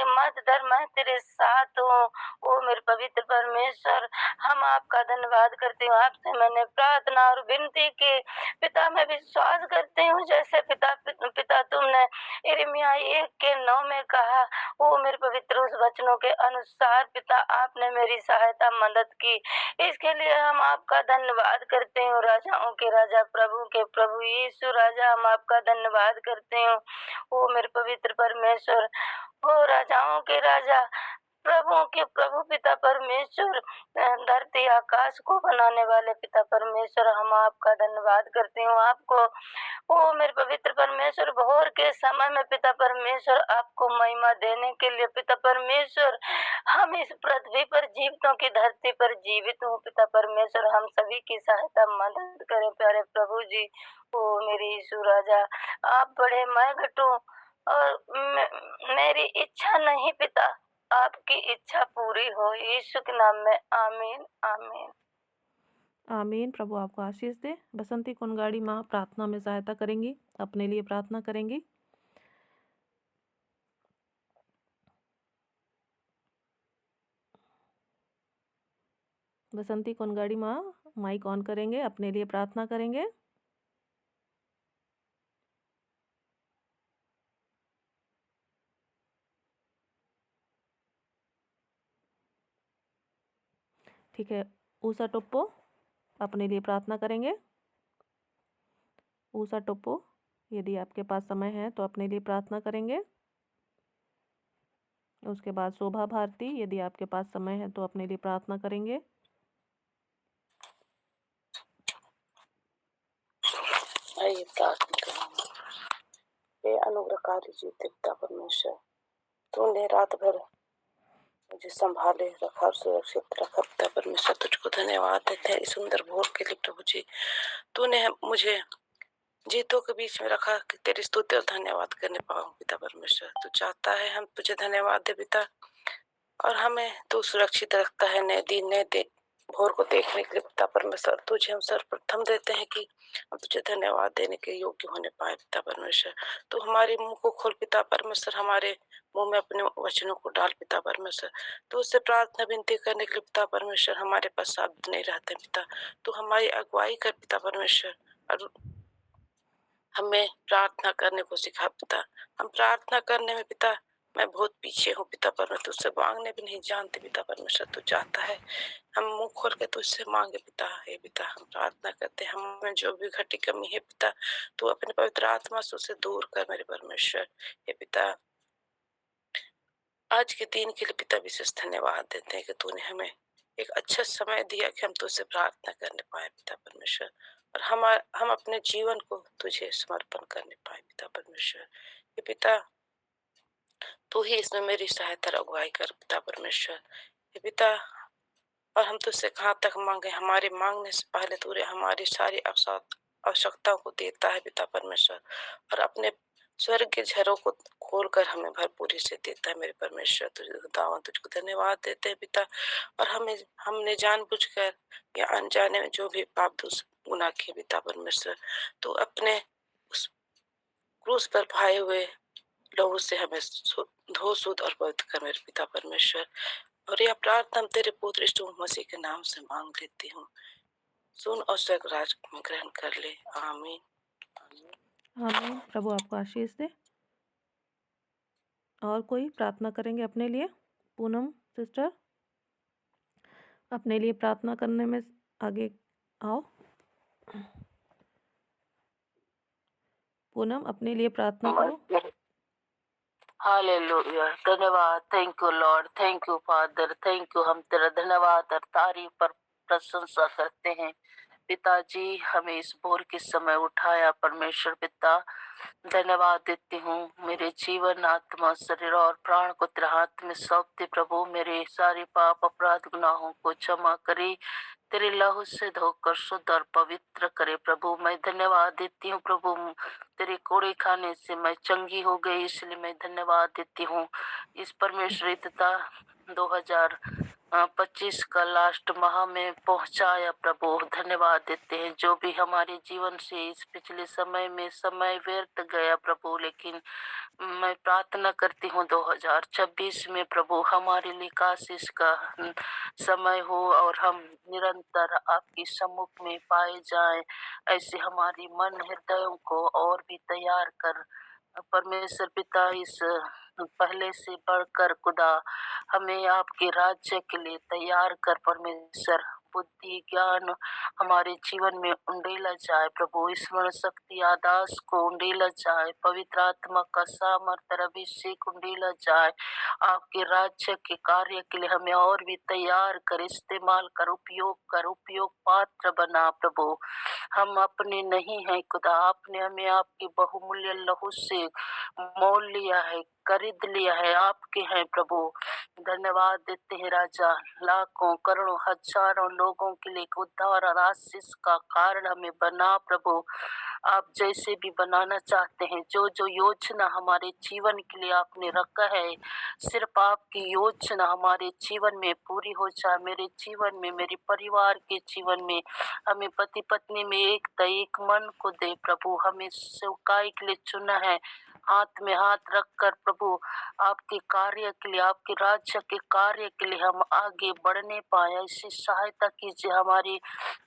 मत डर, मैं तेरे साथ हूँ। ओ मेरे पवित्र परमेश्वर, हम आपका धन्यवाद करती हूँ। आपसे मैंने प्रार्थना और विनती की पिता, मैं विश्वास करती हूँ जैसे पिता तुमने यिर्मयाह 1:9 में कहा, ओ मेरे पवित्र उस वचनों के अनुसार पिता आपने मेरी सहायता मदद की। इसके लिए हम आपका धन्यवाद करते हैं। राजाओं के राजा, प्रभु के प्रभु यीशु राजा, हम आपका धन्यवाद करते हैं। ओ मेरे पवित्र परमेश्वर, ओ राजाओं के राजा, प्रभु के प्रभु पिता परमेश्वर, धरती आकाश को बनाने वाले पिता परमेश्वर, हम आपका धन्यवाद करती हूँ। आपको ओ मेरे पवित्र परमेश्वर, भोर के समय में पिता परमेश्वर आपको महिमा देने के लिए पिता परमेश्वर, हम इस पृथ्वी पर जीवितों की धरती पर जीवित हूँ पिता परमेश्वर, हम सभी की सहायता मदद करें प्यारे प्रभु जी। ओ मेरे यीशु राजा, आप बड़े, मैं घटूं, और मेरी इच्छा नहीं पिता, आपकी इच्छा पूरी हो, यीशु के नाम में आमीन आमीन आमीन। प्रभु आपको आशीष दे। बसंती कुनगाड़ी माँ प्रार्थना में सहायता करेंगी, अपने लिए प्रार्थना करेंगी। बसंती कुनगाड़ी माँ माइक ऑन करेंगे, अपने लिए प्रार्थना करेंगे। ठीक है, ऊषा टोप्पो अपने लिए प्रार्थना करेंगे। ऊषा टोप्पो, यदि आपके पास समय है तो अपने लिए प्रार्थना करेंगे। उसके बाद शोभा भारती, यदि आपके पास समय है तो अपने लिए प्रार्थना करेंगे। आइए प्रार्थना करेंगे। हे अनुग्रहकारी जीते पिता परमेश्वर, तूने रात भर मुझे संभाले रखा और सुरक्षित रखा पिता परमेश्वर, तुझको धन्यवाद देते हैं इस सुंदर भोर के लिए प्रभु जी। तूने मुझे जीतों के बीच में रखा कि तेरी स्तुति और धन्यवाद करने पाऊं पिता परमेश्वर। तू चाहता है हम तुझे धन्यवाद दे पिता, और हमें तू सुरक्षित रखता है नए दिन भोर को देखने के लिए पिता परमेश्वर। तुझे हम सर्वप्रथम देते हैं कि हम तुझे धन्यवाद देने के योग्य होने पाए पिता परमेश्वर। तू हमारे मुंह को खोल पिता परमेश्वर, हमारे मुंह में अपने वचनों को डाल पिता परमेश्वर। तो उससे प्रार्थना विनती करने के लिए पिता परमेश्वर हमारे पास शब्द नहीं रहते पिता। तू हमारी अगुवाई कर पिता परमेश्वर, और हमें प्रार्थना करने को सिखा पिता। हम प्रार्थना करने में पिता मैं बहुत पीछे हूँ पिता परमेश्वर, तुझसे मांगने भी नहीं जानते पिता परमेश्वर। तू चाहता है हम मुंह खोल के तुझसे मांगे पिता। हे पिता, हम प्रार्थना करते हैं, हमें जो भी घटी कमी है पिता, तू अपने पवित्र आत्मा से उसे दूर कर मेरे परमेश्वर। हे पिता, आज के दिन के लिए पिता विशेष धन्यवाद देते हैं कि तूने हमें एक अच्छा समय दिया कि हम तुझसे प्रार्थना करने पाए पिता परमेश्वर, और हम अपने जीवन को तुझे समर्पण करने पाए पिता परमेश्वर। ये पिता, तू ही इसमें मेरी सहायता और अगुवाई कर पिता परमेश्वर। ये पिता, और हम तुझसे कहाँ तक मांगे, हमारे मांगने से पहले तूने हमारी सारी आवश्यकताओं को देता है पिता परमेश्वर, और अपने स्वर्ग के झरों को खोलकर हमें भरपूरी से देता है मेरे परमेश्वर। तुझको धन्यवाद देते हैं पिता। और हमने जानबूझकर या अनजाने में जो भी पाप गुनाह किए पिता परमेश्वर, तो अपने उस क्रूस पर भाए हुए लहू से हमें धो शुद्ध और पवित्र कर मेरे पिता परमेश्वर। और यह प्रार्थना तेरे पुत्र यीशु मसीह के नाम से मांग लेती हूँ, सुन और स्वर्ग राज में ग्रहण कर ले, आमीन आमीन। प्रभु आपको आशीष दे। और कोई प्रार्थना करेंगे अपने लिए? पूनम सिस्टर, अपने लिए प्रार्थना करने में आगे आओ। पूनम, अपने लिए प्रार्थना करो। हालेलुया। धन्यवाद। Thank you Lord, thank you father, thank you. हम तेरा धन्यवाद और तारीफ पर प्रशंसा करते हैं। पिताजी, हमें इस भोर के समय उठाया परमेश्वर पिता, धन्यवाद देती हूँ। मेरे जीवन, आत्मा, शरीर और प्राण को तेरे हाथ में सौंपते प्रभु। मेरे सारे पाप, अपराध, गुनाहों को क्षमा करे, तेरे लहू से धोकर शुद्ध और पवित्र करे प्रभु। मैं धन्यवाद देती हूँ प्रभु, तेरे कोड़े खाने से मैं चंगी हो गई, इसलिए मैं धन्यवाद देती हूँ। इस परमेश्वरी तथा 2025 का लास्ट माह में पहुंचाया प्रभु, धन्यवाद देते हैं। जो भी हमारे जीवन से इस पिछले समय में समय व्यर्थ गया प्रभु, लेकिन मैं प्रार्थना करती हूँ 2026 में प्रभु हमारे लिए आशीष का समय हो और हम निरंतर आपके सम्मुख में पाए जाएं। ऐसे हमारी मन हृदयों को और भी तैयार कर परमेश्वर पिता। इस पहले से बढ़कर खुदा हमें आपके राज्य के लिए तैयार कर परमेश्वर। बुद्धि ज्ञान हमारे जीवन में उंडेला जाए प्रभु, स्मरण शक्ति आदास को उंडेला जाए, पवित्र आत्मा का सामर्थ्य और अभिषेक उंडेला जाए। आपके राज्य के कार्य के लिए हमें और भी तैयार कर, इस्तेमाल कर, उपयोग पात्र बना प्रभु। हम अपने नहीं हैं खुदा, आपने हमें आपके बहुमूल्य लहू से मोल लिया है, खरीद लिया है, आपके हैं प्रभु। धन्यवाद देते हैं राजा। लाखों करोड़ों हजारों लोगों के लिए एक उद्धार और आशीष का कारण हमें बना प्रभु। आप जैसे भी बनाना चाहते हैं, जो जो योजना हमारे जीवन के लिए आपने रखा है, सिर्फ आपकी योजना हमारे जीवन में पूरी हो जाए। मेरे जीवन में, मेरे परिवार के जीवन में, हमें पति पत्नी में एक मन को दे प्रभु। हमें सेवकाई के लिए चुना है, हाथ में हाथ रखकर प्रभु आपके कार्य के लिए, आपके राज्य के कार्य के लिए हम आगे बढ़ने पाए। ऐसी सहायता कीजिए हमारे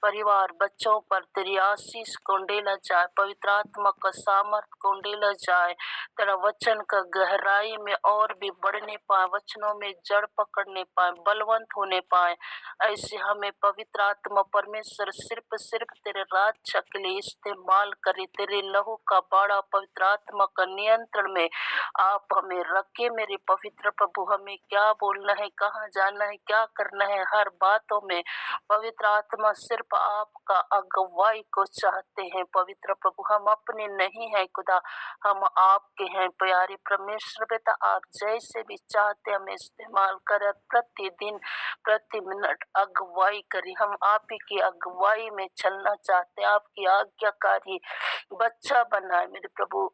परिवार बच्चों पर, तेरी आशीष को उंडेला जाए, पवित्र आत्मा का सामर्थ्य को उंडेला जाए, तेरा वचन का गहराई में और भी बढ़ने पाए, वचनों में जड़ पकड़ने पाए, बलवंत होने पाए। ऐसे हमें पवित्र आत्मा परमेश्वर सिर्फ तेरे राज्य के लिए इस्तेमाल करे। तेरे लहू का बाड़ा पवित्र आत्मा का नियंत्रण में आप हमें रखे मेरे पवित्र प्रभु। हमें क्या बोलना है, कहाँ जाना है, क्या करना है, हर बातों में पवित्र आत्मा सिर्फ आपका अगुवाई को चाहते हैं पवित्र प्रभु। हम अपने नहीं हैं खुदा, हम आपके हैं प्यारे परमेश्वर पिता। आप जैसे भी चाहते हमें इस्तेमाल कर, प्रतिदिन प्रति मिनट अगुवाई करी। हम आप ही की अगुवाई में चलना चाहते हैं, आपकी आज्ञाकारी बच्चा बनाए मेरे प्रभु।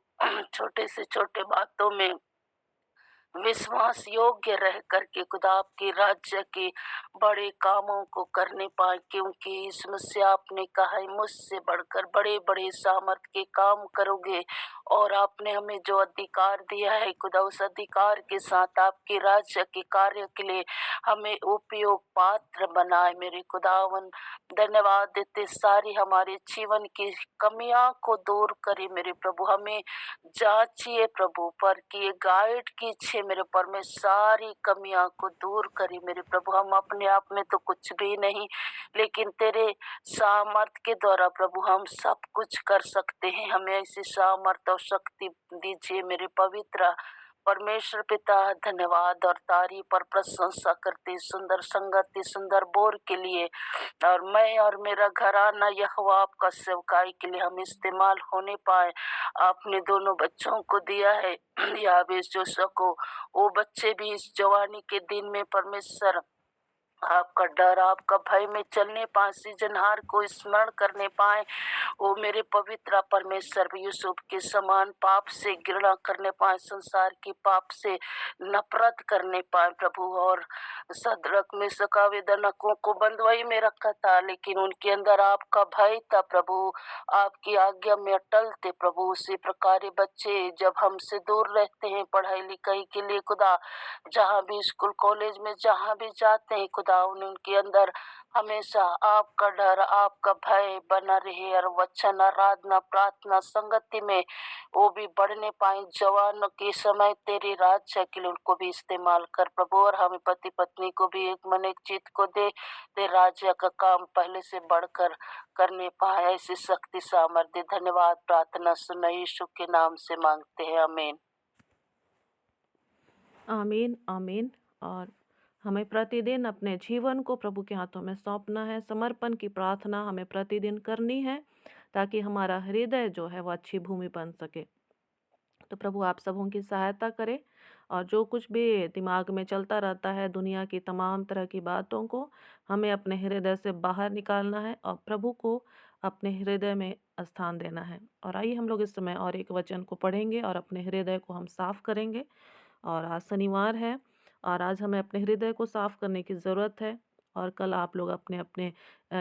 छोटे से छोटे बातों में विश्वास योग्य रह करके खुदा आपके राज्य के बड़े कामों को करने पाए, क्योंकि इसमें से आपने कहा है मुझसे बढ़कर बड़े बड़े सामर्थ के काम करोगे। और आपने हमें जो अधिकार दिया है खुदा, उस अधिकार के साथ आपके राज्य के कार्य के लिए हमें उपयोग पात्र बनाए मेरे खुदावन। धन्यवाद देते, सारी हमारे जीवन की कमियां को दूर करे मेरे प्रभु। हमें जांचिए प्रभु, पर किए गाइड कीजिए मेरे पर में, सारी कमियां को दूर करी मेरे प्रभु। हम अपने आप में तो कुछ भी नहीं, लेकिन तेरे सामर्थ के द्वारा प्रभु हम सब कुछ कर सकते हैं। हमें ऐसी सामर्थ और शक्ति दीजिए मेरे पवित्र परमेश्वर पिता। धन्यवाद और तारीफ और प्रशंसा करते सुंदर संगति, सुंदर बोर के लिए, और मैं और मेरा घराना यहोवा आपका सेवकाई के लिए हम इस्तेमाल होने पाए। आपने दोनों बच्चों को दिया है, यावेश जोशुआ को, वो बच्चे भी इस जवानी के दिन में परमेश्वर आपका डर, आपका भय में चलने पाए, सृजनहार को स्मरण करने पाए। वो मेरे पवित्र परमेश्वर यूसुफ के समान पाप से घृणा करने पाए, संसार की पाप से नफरत करने पाए प्रभु। और सदरक में सकावेदनकों को बंधुआई में रखा था, लेकिन उनके अंदर आपका भय था प्रभु, आपकी आज्ञा में अटल थे प्रभु। उसी प्रकार बच्चे जब हमसे दूर रहते हैं पढ़ाई लिखाई के लिए खुदा, जहाँ भी स्कूल कॉलेज में जहाँ भी जाते हैं खुदा, उनके अंदर हमेशा आपका डर, आपका भय बना रहे, और वचन, आराधना, प्रार्थना, संगति में वो भी बढ़ने पाए। जवानों के समय तेरे राज्य के लिए उनको भी इस्तेमाल कर प्रभु, और हमें पति पत्नी को भी एक मन एक चित्त को दे, तेरे राज्य का काम पहले से बढ़कर करने पाए। ऐसी शक्ति सामर्थ्य धन्यवाद प्रार्थना सुन यीशु के नाम से मांगते हैं, आमीन। आमीन, आमीन। और हमें प्रतिदिन अपने जीवन को प्रभु के हाथों में सौंपना है। समर्पण की प्रार्थना हमें प्रतिदिन करनी है, ताकि हमारा हृदय जो है वो अच्छी भूमि बन सके। तो प्रभु आप सबों की सहायता करे, और जो कुछ भी दिमाग में चलता रहता है दुनिया की तमाम तरह की बातों को हमें अपने हृदय से बाहर निकालना है और प्रभु को अपने हृदय में स्थान देना है। और आइए हम लोग इस समय और एक वचन को पढ़ेंगे और अपने हृदय को हम साफ करेंगे। और आज शनिवार है, और आज हमें अपने हृदय को साफ करने की ज़रूरत है। और कल आप लोग अपने अपने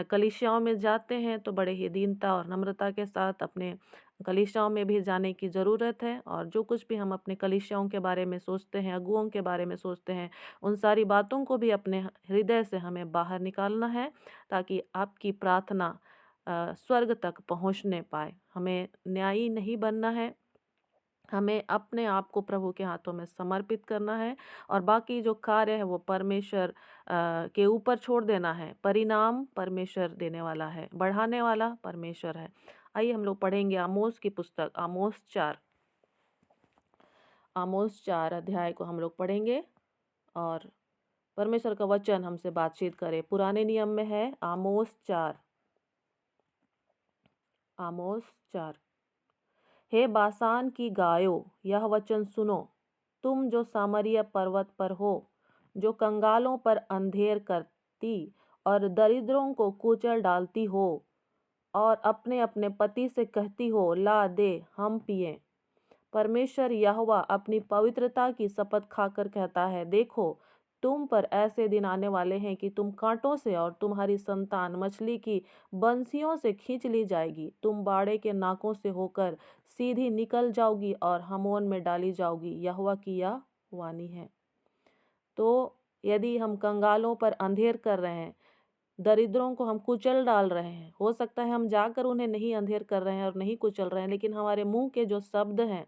कलीसियाओं में जाते हैं तो बड़े ही दीनता और नम्रता के साथ अपने कलीसियाओं में भी जाने की ज़रूरत है। और जो कुछ भी हम अपने कलीसियाओं के बारे में सोचते हैं, अगुओं के बारे में सोचते हैं, उन सारी बातों को भी अपने हृदय से हमें बाहर निकालना है, ताकि आपकी प्रार्थना स्वर्ग तक पहुंचने पाए। हमें न्यायी नहीं बनना है, हमें अपने आप को प्रभु के हाथों में समर्पित करना है, और बाकी जो कार्य है वो परमेश्वर के ऊपर छोड़ देना है। परिणाम परमेश्वर देने वाला है, बढ़ाने वाला परमेश्वर है। आइए हम लोग पढ़ेंगे आमोस की पुस्तक, आमोस 4 अध्याय को हम लोग पढ़ेंगे, और परमेश्वर का वचन हमसे बातचीत करे। पुराने नियम में है आमोस 4। हे बासान की गायो, यह वचन सुनो, तुम जो सामरिया पर्वत पर हो, जो कंगालों पर अंधेर करती और दरिद्रों को कुचल डालती हो, और अपने अपने पति से कहती हो, ला दे हम पिए। परमेश्वर यहोवा अपनी पवित्रता की शपथ खाकर कहता है, देखो, तुम पर ऐसे दिन आने वाले हैं कि तुम कांटों से और तुम्हारी संतान मछली की बंसियों से खींच ली जाएगी। तुम बाड़े के नाकों से होकर सीधी निकल जाओगी और हमोन में डाली जाओगी। यहोवा की यह वाणी है। तो यदि हम कंगालों पर अंधेर कर रहे हैं, दरिद्रों को हम कुचल डाल रहे हैं, हो सकता है हम जाकर उन्हें नहीं अंधेर कर रहे हैं और नहीं कुचल रहे हैं, लेकिन हमारे मुंह के जो शब्द हैं,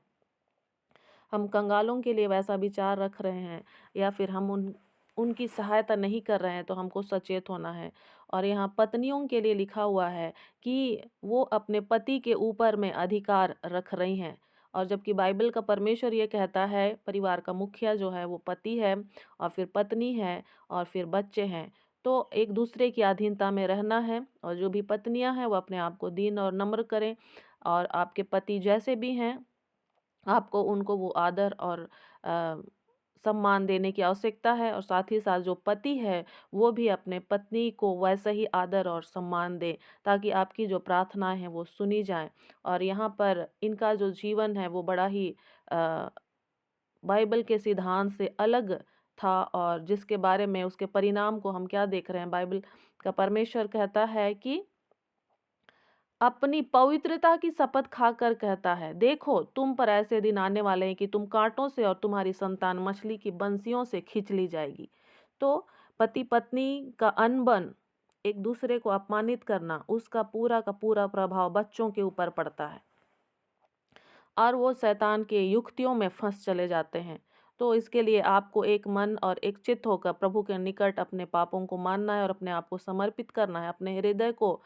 हम कंगालों के लिए वैसा विचार रख रहे हैं, या फिर हम उनकी सहायता नहीं कर रहे हैं, तो हमको सचेत होना है। और यहाँ पत्नियों के लिए लिखा हुआ है कि वो अपने पति के ऊपर में अधिकार रख रही हैं, और जबकि बाइबल का परमेश्वर ये कहता है परिवार का मुखिया जो है वो पति है, और फिर पत्नी है, और फिर बच्चे हैं। तो एक दूसरे की अधीनता में रहना है, और जो भी पत्नियां हैं वो अपने आप को दीन और नम्र करें, और आपके पति जैसे भी हैं आपको उनको वो आदर और सम्मान देने की आवश्यकता है। और साथ ही साथ जो पति है वो भी अपने पत्नी को वैसा ही आदर और सम्मान दे, ताकि आपकी जो प्रार्थनाएं हैं वो सुनी जाएं। और यहाँ पर इनका जो जीवन है वो बड़ा ही बाइबल के सिद्धांत से अलग था, और जिसके बारे में उसके परिणाम को हम क्या देख रहे हैं, बाइबल का परमेश्वर कहता है कि अपनी पवित्रता की शपथ खाकर कहता है, देखो, तुम पर ऐसे दिन आने वाले हैं कि तुम कांटों से और तुम्हारी संतान मछली की बंसियों से खींच ली जाएगी। तो पति पत्नी का अनबन, एक दूसरे को अपमानित करना, उसका पूरा का पूरा प्रभाव बच्चों के ऊपर पड़ता है, और वो शैतान के युक्तियों में फंस चले जाते हैं। तो इसके लिए आपको एक मन और एक चित्त होकर प्रभु के निकट अपने पापों को मानना है और अपने आप को समर्पित करना है, अपने हृदय को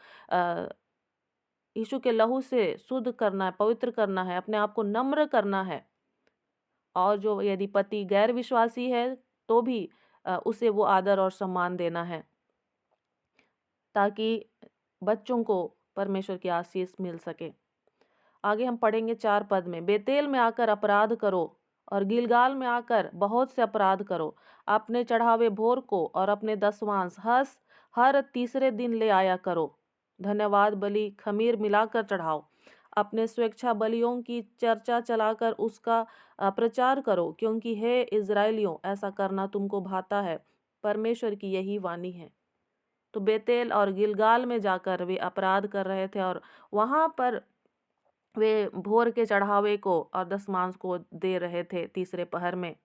यीशु के लहू से शुद्ध करना है, पवित्र करना है, अपने आप को नम्र करना है। और जो यदि पति गैर विश्वासी है तो भी उसे वो आदर और सम्मान देना है, ताकि बच्चों को परमेश्वर की आशीष मिल सके। आगे हम पढ़ेंगे 4 पद में, बेतेल में आकर अपराध करो और गिलगाल में आकर बहुत से अपराध करो। अपने चढ़ावे भोर को और अपने दसवांश हर तीसरे दिन ले आया करो। धन्यवाद बलि खमीर मिलाकर चढ़ाओ। अपने स्वेच्छा बलियों की चर्चा चलाकर उसका प्रचार करो, क्योंकि हे इज़राइलियों, ऐसा करना तुमको भाता है। परमेश्वर की यही वाणी है। तो बेतेल और गिलगाल में जाकर वे अपराध कर रहे थे, और वहाँ पर वे भोर के चढ़ावे को और दसमांश को दे रहे थे तीसरे पहर में।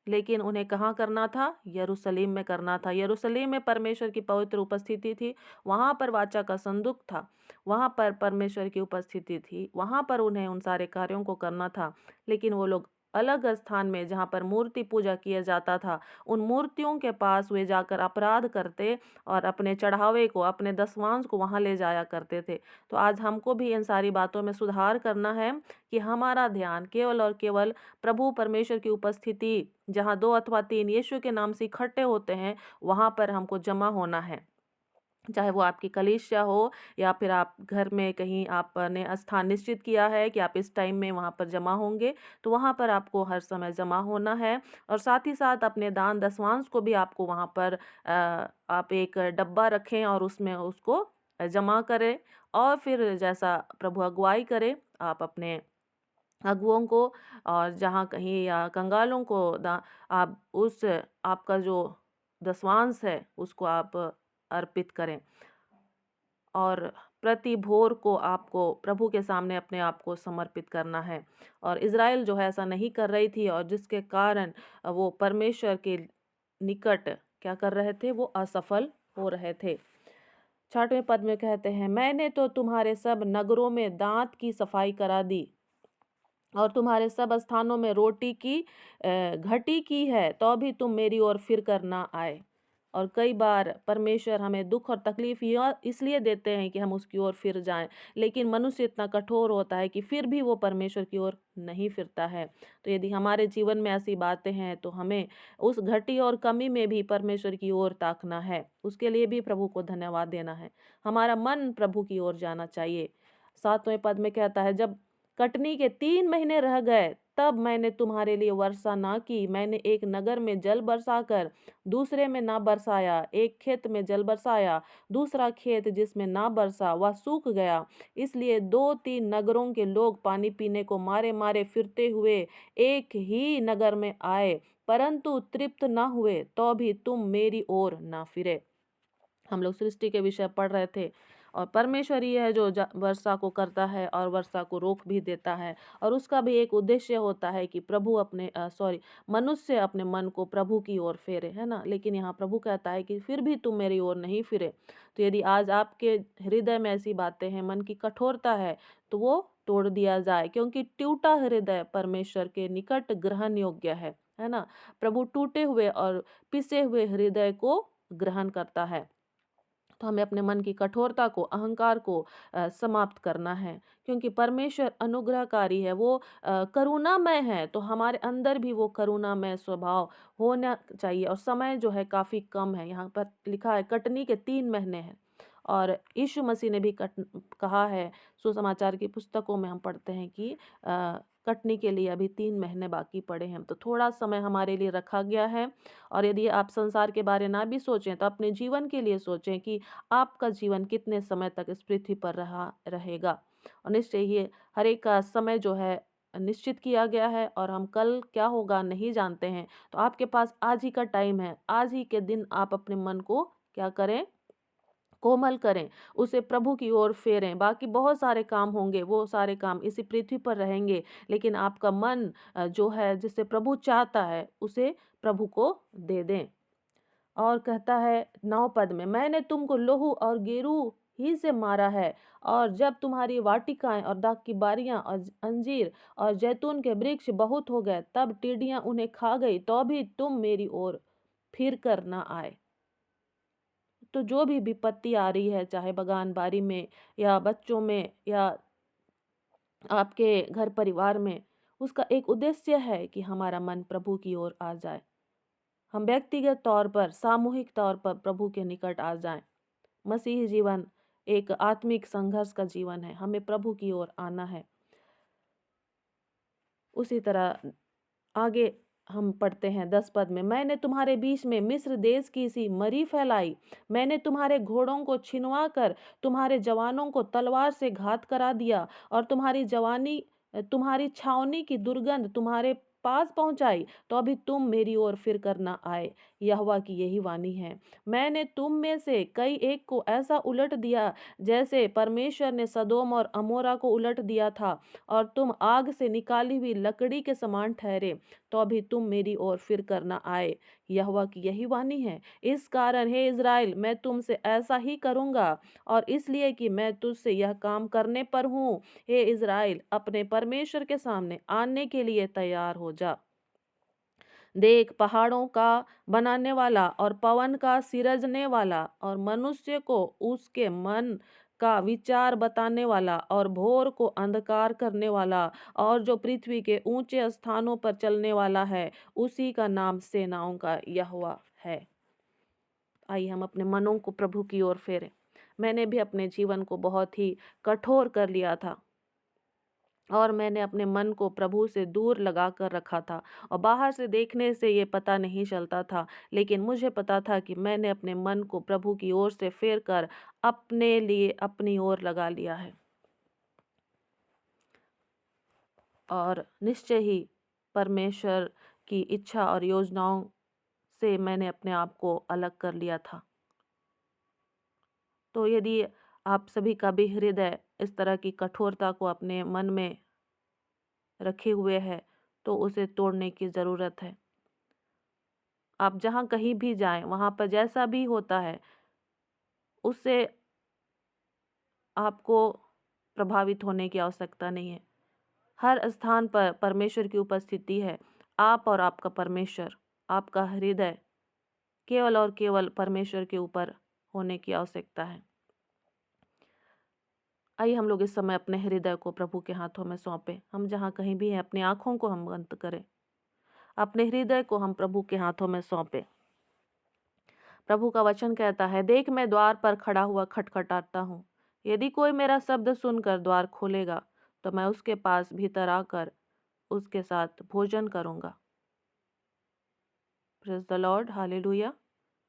लेकिन उन्हें कहाँ करना था? यरूशलेम में करना था। यरूशलेम में परमेश्वर की पवित्र उपस्थिति थी, वहाँ पर वाचा का संदूक था, वहाँ पर परमेश्वर की उपस्थिति थी, वहाँ पर उन्हें उन सारे कार्यों को करना था। लेकिन वो लोग अलग स्थान में जहाँ पर मूर्ति पूजा किया जाता था, उन मूर्तियों के पास वे जाकर अपराध करते और अपने चढ़ावे को, अपने दसवांश को वहाँ ले जाया करते थे। तो आज हमको भी इन सारी बातों में सुधार करना है कि हमारा ध्यान केवल और केवल प्रभु परमेश्वर की उपस्थिति, जहाँ 2 अथवा 3 यीशु के नाम से इकट्ठे होते हैं, वहाँ पर हमको जमा होना है। चाहे वो आपकी कलीसिया हो या फिर आप घर में कहीं आपने स्थान निश्चित किया है कि आप इस टाइम में वहाँ पर जमा होंगे, तो वहाँ पर आपको हर समय जमा होना है। और साथ ही साथ अपने दान दसवांश को भी आपको वहाँ पर आप एक डब्बा रखें और उसमें उसको जमा करें। और फिर जैसा प्रभु अगुवाई करे, आप अपने अगुओं को और जहाँ कहीं या कंगालों को आप उस आपका जो दसवांश है उसको आप अर्पित करें। और प्रति भोर को आपको प्रभु के सामने अपने आप को समर्पित करना है। और इज़राइल जो है ऐसा नहीं कर रही थी, और जिसके कारण वो परमेश्वर के निकट क्या कर रहे थे, वो असफल हो रहे थे। 6वें पद में कहते हैं, मैंने तो तुम्हारे सब नगरों में दांत की सफाई करा दी और तुम्हारे सब स्थानों में रोटी की घटी की है, तो भी तुम मेरी ओर फिर कर ना आए। और कई बार परमेश्वर हमें दुख और तकलीफ यह इसलिए देते हैं कि हम उसकी ओर फिर जाएं, लेकिन मनुष्य इतना कठोर होता है कि फिर भी वो परमेश्वर की ओर नहीं फिरता है। तो यदि हमारे जीवन में ऐसी बातें हैं, तो हमें उस घटी और कमी में भी परमेश्वर की ओर ताकना है, उसके लिए भी प्रभु को धन्यवाद देना है। हमारा मन प्रभु की ओर जाना चाहिए। 7वें पद में कहता है, जब कटनी के 3 महीने रह गए, तब मैंने तुम्हारे लिए वर्षा ना की। मैंने एक नगर में जल बरसाकर दूसरे में ना बरसाया, एक खेत में जल बरसाया, दूसरा खेत जिसमें ना बरसा वह सूख गया। इसलिए 2-3 नगरों के लोग पानी पीने को मारे मारे फिरते हुए एक ही नगर में आए, परंतु तृप्त न हुए, तो भी तुम मेरी ओर ना फिरे। हम लोग सृष्टि के विषय पढ़ रहे थे, और परमेश्वर ही है जो वर्षा को करता है और वर्षा को रोक भी देता है। और उसका भी एक उद्देश्य होता है कि प्रभु अपने मनुष्य अपने मन को प्रभु की ओर फेरे, है ना। लेकिन यहाँ प्रभु कहता है कि फिर भी तुम मेरी ओर नहीं फिरे। तो यदि आज आपके हृदय में ऐसी बातें हैं, मन की कठोरता है, तो वो तोड़ दिया जाए, क्योंकि टूटा हृदय परमेश्वर के निकट ग्रहण योग्य है ना। प्रभु टूटे हुए और पिसे हुए हृदय को ग्रहण करता है। तो हमें अपने मन की कठोरता को, अहंकार को समाप्त करना है, क्योंकि परमेश्वर अनुग्रहकारी है, वो करुणामय है। तो हमारे अंदर भी वो करुणामय स्वभाव होना चाहिए। और समय जो है काफ़ी कम है, यहाँ पर लिखा है कटनी के 3 महीने हैं। और यीशु मसीह ने भी कहा है, सुसमाचार की पुस्तकों में हम पढ़ते हैं कि कटनी के लिए अभी 3 महीने बाकी पड़े हैं। तो थोड़ा समय हमारे लिए रखा गया है। और यदि आप संसार के बारे ना भी सोचें, तो अपने जीवन के लिए सोचें कि आपका जीवन कितने समय तक इस पृथ्वी पर रहेगा। और निश्चय ही हर एक का समय जो है निश्चित किया गया है, और हम कल क्या होगा नहीं जानते हैं। तो आपके पास आज ही का टाइम है, आज ही के दिन आप अपने मन को क्या करें, कोमल करें, उसे प्रभु की ओर फेरें। बाकी बहुत सारे काम होंगे, वो सारे काम इसी पृथ्वी पर रहेंगे, लेकिन आपका मन जो है जिसे प्रभु चाहता है, उसे प्रभु को दे दें। और कहता है 9 पद में, मैंने तुमको लोहू और गेरू ही से मारा है, और जब तुम्हारी वाटिकाएं और दाख की बारियां और अंजीर और जैतून के वृक्ष बहुत हो गए, तब टिड्डियां उन्हें खा गई, तो भी तुम मेरी ओर फिर कर ना आए। तो जो भी विपत्ति आ रही है, चाहे बगान बारी में या बच्चों में या आपके घर परिवार में, उसका एक उद्देश्य है कि हमारा मन प्रभु की ओर आ जाए। हम व्यक्तिगत तौर पर, सामूहिक तौर पर प्रभु के निकट आ जाएं। मसीही जीवन एक आत्मिक संघर्ष का जीवन है, हमें प्रभु की ओर आना है। उसी तरह आगे हम पढ़ते हैं 10 पद में, मैंने तुम्हारे बीच में मिस्र देश की सी मरी फैलाई। मैंने तुम्हारे घोड़ों को छिनवा कर तुम्हारे जवानों को तलवार से घात करा दिया, और तुम्हारी छावनी की दुर्गंध तुम्हारे पास पहुंचाई, तो अभी तुम मेरी ओर फिर कर ना आए। यहोवा की यही वाणी है। मैंने तुम में से कई एक को ऐसा उलट दिया, जैसे परमेश्वर ने सदोम और अमोरा को उलट दिया था, और तुम आग से निकाली हुई लकड़ी के समान ठहरे, तो भी तुम मेरी ओर फिर कर न आए। यहोवा की यही वाणी है। इस कारण हे इज़राइल, मैं तुमसे ऐसा ही करूँगा, और इसलिए कि मैं तुझसे यह काम करने पर हूँ। हे इज़राइल, अपने परमेश्वर के सामने आने के लिए तैयार हो हो जा। देख, पहाड़ों का बनाने वाला और पवन का सिरजने वाला और मनुष्य को उसके मन का विचार बताने वाला और भोर को अंधकार करने वाला और जो पृथ्वी के ऊंचे स्थानों पर चलने वाला है, उसी का नाम सेनाओं का यहोवा है। आइए हम अपने मनों को प्रभु की ओर फेरें। मैंने भी अपने जीवन को बहुत ही कठोर कर लिया था और मैंने अपने मन को प्रभु से दूर लगा कर रखा था और बाहर से देखने से ये पता नहीं चलता था, लेकिन मुझे पता था कि मैंने अपने मन को प्रभु की ओर से फेर कर अपने लिए अपनी ओर लगा लिया है और निश्चय ही परमेश्वर की इच्छा और योजनाओं से मैंने अपने आप को अलग कर लिया था। तो यदि आप सभी का भी हृदय इस तरह की कठोरता को अपने मन में रखे हुए है, तो उसे तोड़ने की ज़रूरत है। आप जहाँ कहीं भी जाएं, वहाँ पर जैसा भी होता है, उससे आपको प्रभावित होने की आवश्यकता नहीं है। हर स्थान पर परमेश्वर की उपस्थिति है। आप और आपका परमेश्वर, आपका हृदय केवल और केवल परमेश्वर के ऊपर होने की आवश्यकता है। आइए हम लोग इस समय अपने हृदय को प्रभु के हाथों में सौंपें। हम जहाँ कहीं भी हैं, अपनी आँखों को हम बंद करें। अपने हृदय को हम प्रभु के हाथों में सौंपें। प्रभु का वचन कहता है, देख मैं द्वार पर खड़ा हुआ खटखटाता हूँ। यदि कोई मेरा शब्द सुनकर द्वार खोलेगा, तो मैं उसके पास भीतर आकर उसके साथ भोजन करूँगा। Praise the Lord, hallelujah.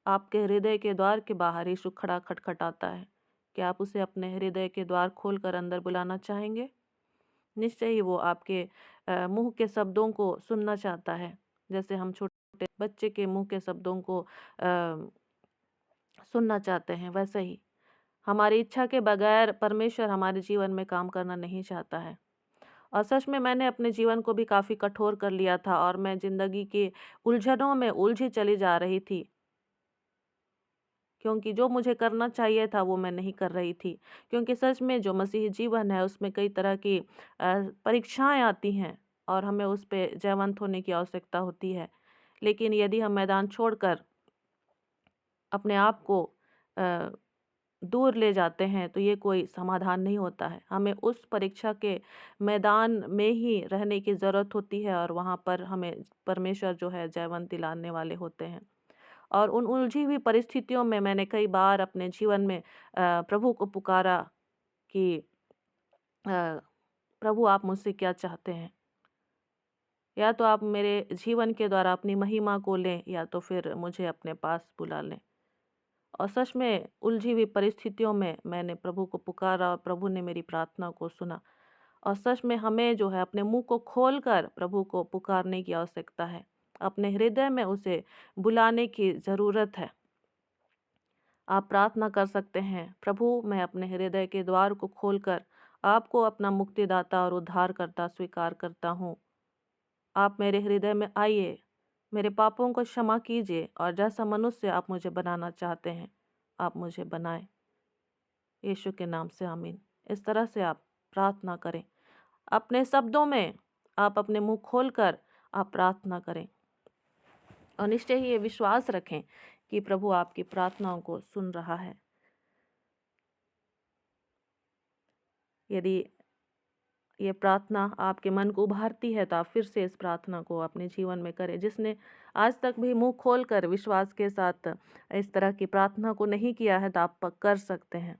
आपके हृदय के द्वार के बाहर यीशु खड़ा खटखटाता है। क्या आप उसे अपने हृदय के द्वार खोलकर अंदर बुलाना चाहेंगे? निश्चय ही वो आपके मुँह के शब्दों को सुनना चाहता है। जैसे हम छोटे बच्चे के मुँह के शब्दों को सुनना चाहते हैं, वैसे ही हमारी इच्छा के बगैर परमेश्वर हमारे जीवन में काम करना नहीं चाहता है। और सच में मैंने अपने जीवन को भी काफ़ी कठोर कर लिया था और मैं ज़िंदगी की उलझनों में उलझी चली जा रही थी, क्योंकि जो मुझे करना चाहिए था वो मैं नहीं कर रही थी। क्योंकि सच में जो मसीही जीवन है उसमें कई तरह की परीक्षाएँ आती हैं और हमें उस पे जयवंत होने की आवश्यकता होती है। लेकिन यदि हम मैदान छोड़कर अपने आप को दूर ले जाते हैं, तो ये कोई समाधान नहीं होता है। हमें उस परीक्षा के मैदान में ही रहने की ज़रूरत होती है और वहाँ पर हमें परमेश्वर जो है जयवंत दिलाने वाले होते हैं। और उन उलझी हुई परिस्थितियों में मैंने कई बार अपने जीवन में प्रभु को पुकारा कि प्रभु आप मुझसे क्या चाहते हैं? या तो आप मेरे जीवन के द्वारा अपनी महिमा को लें या तो फिर मुझे अपने पास बुला लें। और सच में उलझी हुई परिस्थितियों में मैंने प्रभु को पुकारा और प्रभु ने मेरी प्रार्थना को सुना। और सच में हमें जो है अपने मुंह को खोलकर प्रभु को पुकारने की आवश्यकता है। अपने हृदय में उसे बुलाने की ज़रूरत है। आप प्रार्थना कर सकते हैं, प्रभु मैं अपने हृदय के द्वार को खोलकर आपको अपना मुक्तिदाता और उद्धारकर्ता स्वीकार करता हूँ। आप मेरे हृदय में आइए, मेरे पापों को क्षमा कीजिए और जैसा मनुष्य आप मुझे बनाना चाहते हैं, आप मुझे बनाएं। यीशु के नाम से आमीन। इस तरह से आप प्रार्थना करें। अपने शब्दों में आप अपने मुंह खोलकर आप प्रार्थना करें और निश्चय ही ये विश्वास रखें कि प्रभु आपकी प्रार्थनाओं को सुन रहा है। यदि ये प्रार्थना आपके मन को उभारती है, तो आप फिर से इस प्रार्थना को अपने जीवन में करें। जिसने आज तक भी मुंह खोलकर विश्वास के साथ इस तरह की प्रार्थना को नहीं किया है, तो आप कर सकते हैं।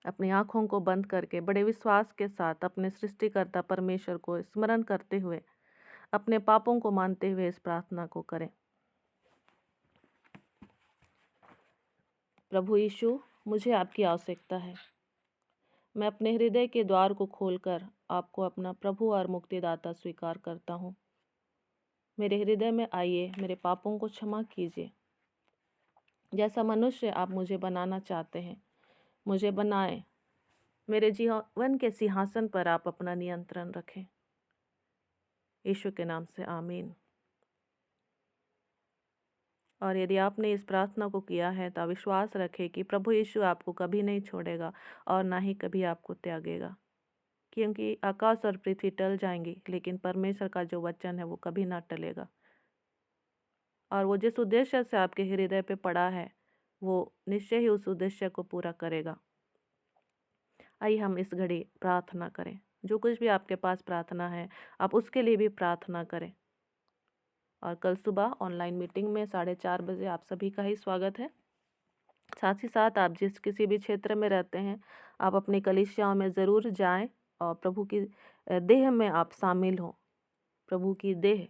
अपनी आँखों को बंद करके बड़े विश्वास के साथ अपने सृष्टिकर्ता परमेश्वर को स्मरण करते हुए, अपने पापों को मानते हुए इस प्रार्थना को करें। प्रभु यीशु, मुझे आपकी आवश्यकता है। मैं अपने हृदय के द्वार को खोलकर आपको अपना प्रभु और मुक्तिदाता स्वीकार करता हूँ। मेरे हृदय में आइए, मेरे पापों को क्षमा कीजिए। जैसा मनुष्य आप मुझे बनाना चाहते हैं, मुझे बनाएं। मेरे जीवन के सिंहासन पर आप अपना नियंत्रण रखें। यीशु के नाम से आमीन। और यदि आपने इस प्रार्थना को किया है, तो विश्वास रखें कि प्रभु यीशु आपको कभी नहीं छोड़ेगा और ना ही कभी आपको त्यागेगा। क्योंकि आकाश और पृथ्वी टल जाएंगी, लेकिन परमेश्वर का जो वचन है वो कभी ना टलेगा। और वो जिस उद्देश्य से आपके हृदय पे पड़ा है वो निश्चय ही उस उद्देश्य को पूरा करेगा। आइए हम इस घड़ी प्रार्थना करें। जो कुछ भी आपके पास प्रार्थना है आप उसके लिए भी प्रार्थना करें। और कल सुबह ऑनलाइन मीटिंग में 4:30 बजे आप सभी का ही स्वागत है। साथ ही साथ आप जिस किसी भी क्षेत्र में रहते हैं आप अपनी कलीसियाओं में ज़रूर जाएं और प्रभु की देह में आप शामिल हों। प्रभु की देह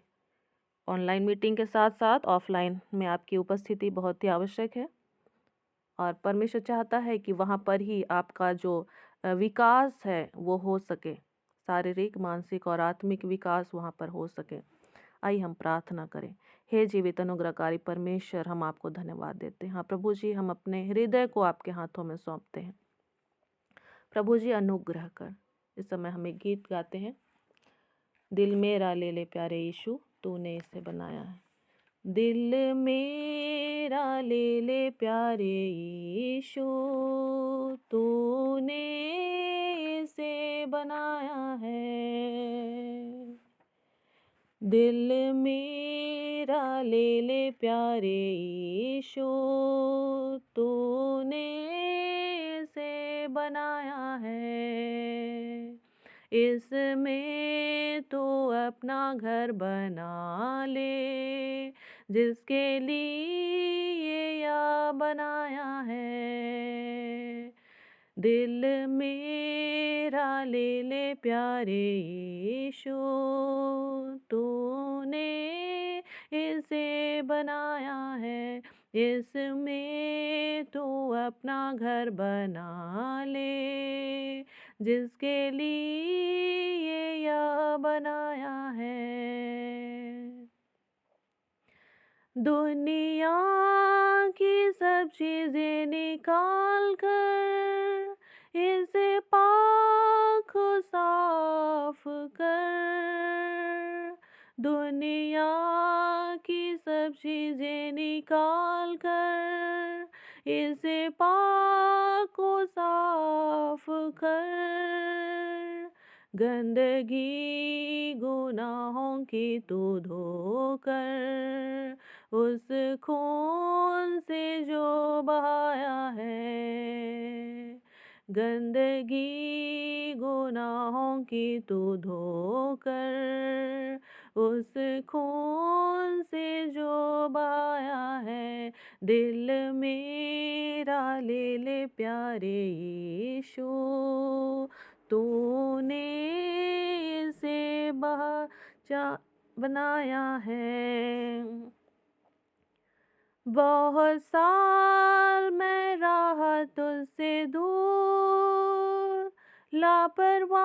ऑनलाइन मीटिंग के साथ साथ ऑफलाइन में आपकी उपस्थिति बहुत ही आवश्यक है। और परमेश्वर चाहता है कि वहाँ पर ही आपका जो विकास है वो हो सके, शारीरिक, मानसिक और आत्मिक विकास वहाँ पर हो सके। आइए हम प्रार्थना करें। हे जीवित अनुग्रहकारी परमेश्वर, हम आपको धन्यवाद देते हैं। हाँ प्रभु जी, हम अपने हृदय को आपके हाथों में सौंपते हैं। प्रभु जी अनुग्रह कर। इस समय हम एक गीत गाते हैं, दिल मेरा ले ले प्यारे यीशु तूने इसे बनाया है। दिल मेरा ले ले प्यारे यीशु तूने इसे बनाया है। दिल मेरा ले ले प्यारे यीशु तूने इसे बनाया है। इसमें तू अपना घर बना ले, जिसके लिए या बनाया है। दिल मेरा ले ले प्यारे यीशु तूने इसे बनाया है। इसमें तू अपना घर बना ले, जिसके लिए यह बनाया है। दुनिया की सब चीजें निकाल कर इसे पाक और साफ कर। दुनिया की सब चीजें निकाल कर इसे पाक और साफ कर। गंदगी गुनाहों की तू धोकर उस खून से जो बहाया है। गंदगी गुनाहों की तू धोकर उस खून से जो बहाया है। दिल मेरा ले ले प्यारे यीशु तूने इसे बनाया है। बहुत साल मैं रहा तुझसे दूर, लापरवाही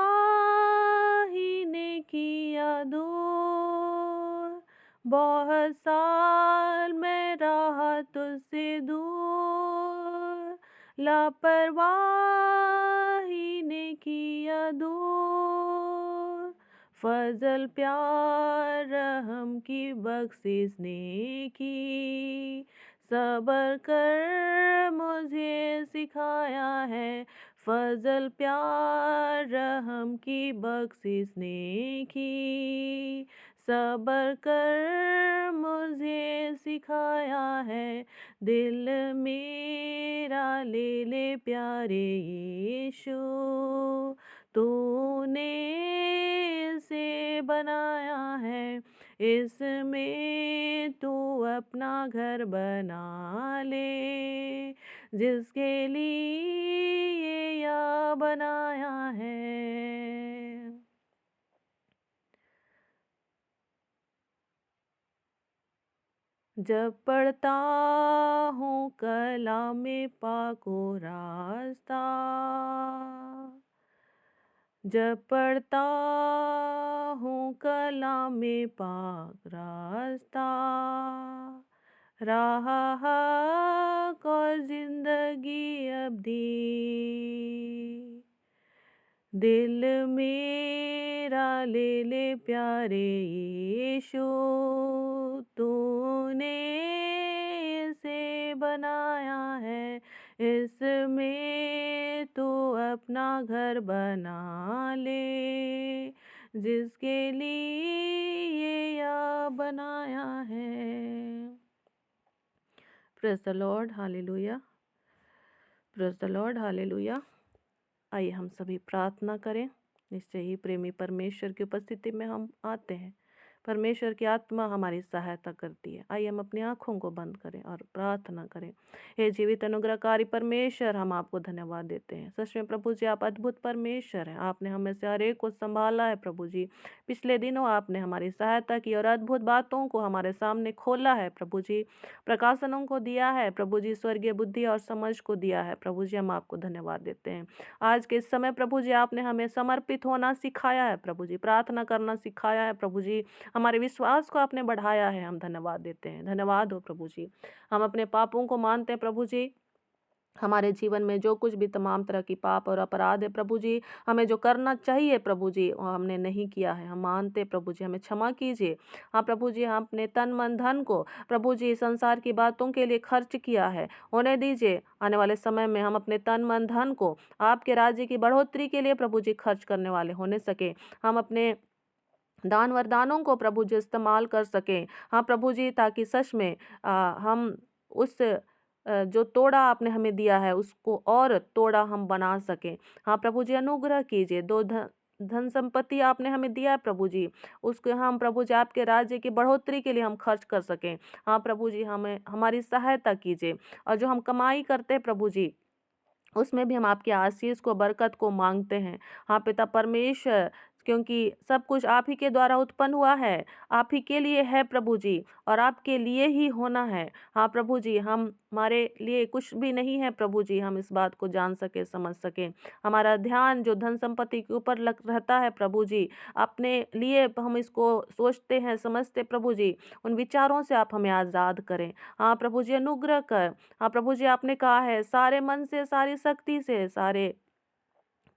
ने किया दूर। बहुत साल मैं रहा तुझसे दूर, लापरवाही ने किया दूर। फजल प्यार रहम की बख्शिश ने की, सबर कर मुझे सिखाया है। फजल प्यार रहम की बख्शिश ने की, सबर कर मुझे सिखाया है। दिल मेरा ले ले प्यारे यीशु तूने इसे बनाया है। इसमें तू अपना घर बना ले, जिसके लिए यह बनाया है। जब पढ़ता हूँ कलामे पाक को रास्ता, जब पढ़ता हूँ कलामे पाक रास्ता, राह हक और जिंदगी अब्दी। दिल मेरा ले ले प्यारे यीशु तूने इसे बनाया है। इसमें तू अपना घर बना ले, जिसके लिए यह बनाया है। Praise the Lord, hallelujah. Praise the Lord, hallelujah. आइए हम सभी प्रार्थना करें। निश्चय ही प्रेमी परमेश्वर की उपस्थिति में हम आते हैं। परमेश्वर की आत्मा हमारी सहायता करती है। आइए हम अपनी आँखों को बंद करें और प्रार्थना करें। हे जीवित अनुग्रहकारी परमेश्वर, हम आपको धन्यवाद देते हैं। सच में प्रभु जी, आप अद्भुत परमेश्वर हैं। आपने हमें से हर एक को संभाला है प्रभु जी। पिछले दिनों आपने हमारी सहायता की और अद्भुत बातों को हमारे सामने खोला है प्रभु जी। प्रकाशनों को दिया है प्रभु जी, स्वर्गीय बुद्धि और समझ को दिया है प्रभु जी। हम आपको धन्यवाद देते हैं। आज के इस समय प्रभु जी, आपने हमें समर्पित होना सिखाया है प्रभु जी, प्रार्थना करना सिखाया है प्रभु जी, हमारे विश्वास को आपने बढ़ाया है। हम धन्यवाद देते हैं। धन्यवाद हो प्रभु जी। हम अपने पापों को मानते हैं प्रभु जी। हमारे जीवन में जो कुछ भी तमाम तरह की पाप और अपराध है प्रभु जी, हमें जो करना चाहिए प्रभु जी वो हमने नहीं किया है, हम मानते प्रभु जी, हमें क्षमा कीजिए। हाँ प्रभु जी, हम अपने तन मन धन को प्रभु जी संसार की बातों के लिए खर्च किया है, होने दीजिए। आने वाले समय में हम अपने तन मन धन को आपके राज्य की बढ़ोतरी के लिए प्रभु जी खर्च करने वाले होने सके। हम अपने दान वरदानों को प्रभु जी इस्तेमाल कर सकें। हाँ प्रभु जी, ताकि सच में हम उस जो तोड़ा आपने हमें दिया है उसको और तोड़ा हम बना सकें। हाँ प्रभु जी, अनुग्रह कीजिए। दो धन संपत्ति आपने हमें दिया है प्रभु जी, उसको हम प्रभु जी आपके राज्य की बढ़ोतरी के लिए हम खर्च कर सकें। हाँ प्रभु जी, हमें हमारी सहायता कीजिए। और जो हम कमाई करते हैं प्रभु जी, उसमें भी हम आपकी आशीष को, बरकत को मांगते हैं। हाँ पिता परमेश्वर, क्योंकि सब कुछ आप ही के द्वारा उत्पन्न हुआ है, आप ही के लिए है प्रभु जी, और आपके लिए ही होना है। हाँ प्रभु जी, हम हमारे लिए कुछ भी नहीं है प्रभु जी, हम इस बात को जान सके, समझ सके। हमारा ध्यान जो धन संपत्ति के ऊपर लग रहता है प्रभु जी, अपने लिए हम इसको सोचते हैं, समझते प्रभु जी, उन विचारों से आप हमें आज़ाद करें। हाँ प्रभु जी, अनुग्रह कर। हाँ प्रभु जी, आपने कहा है सारे मन से, सारी शक्ति से, सारे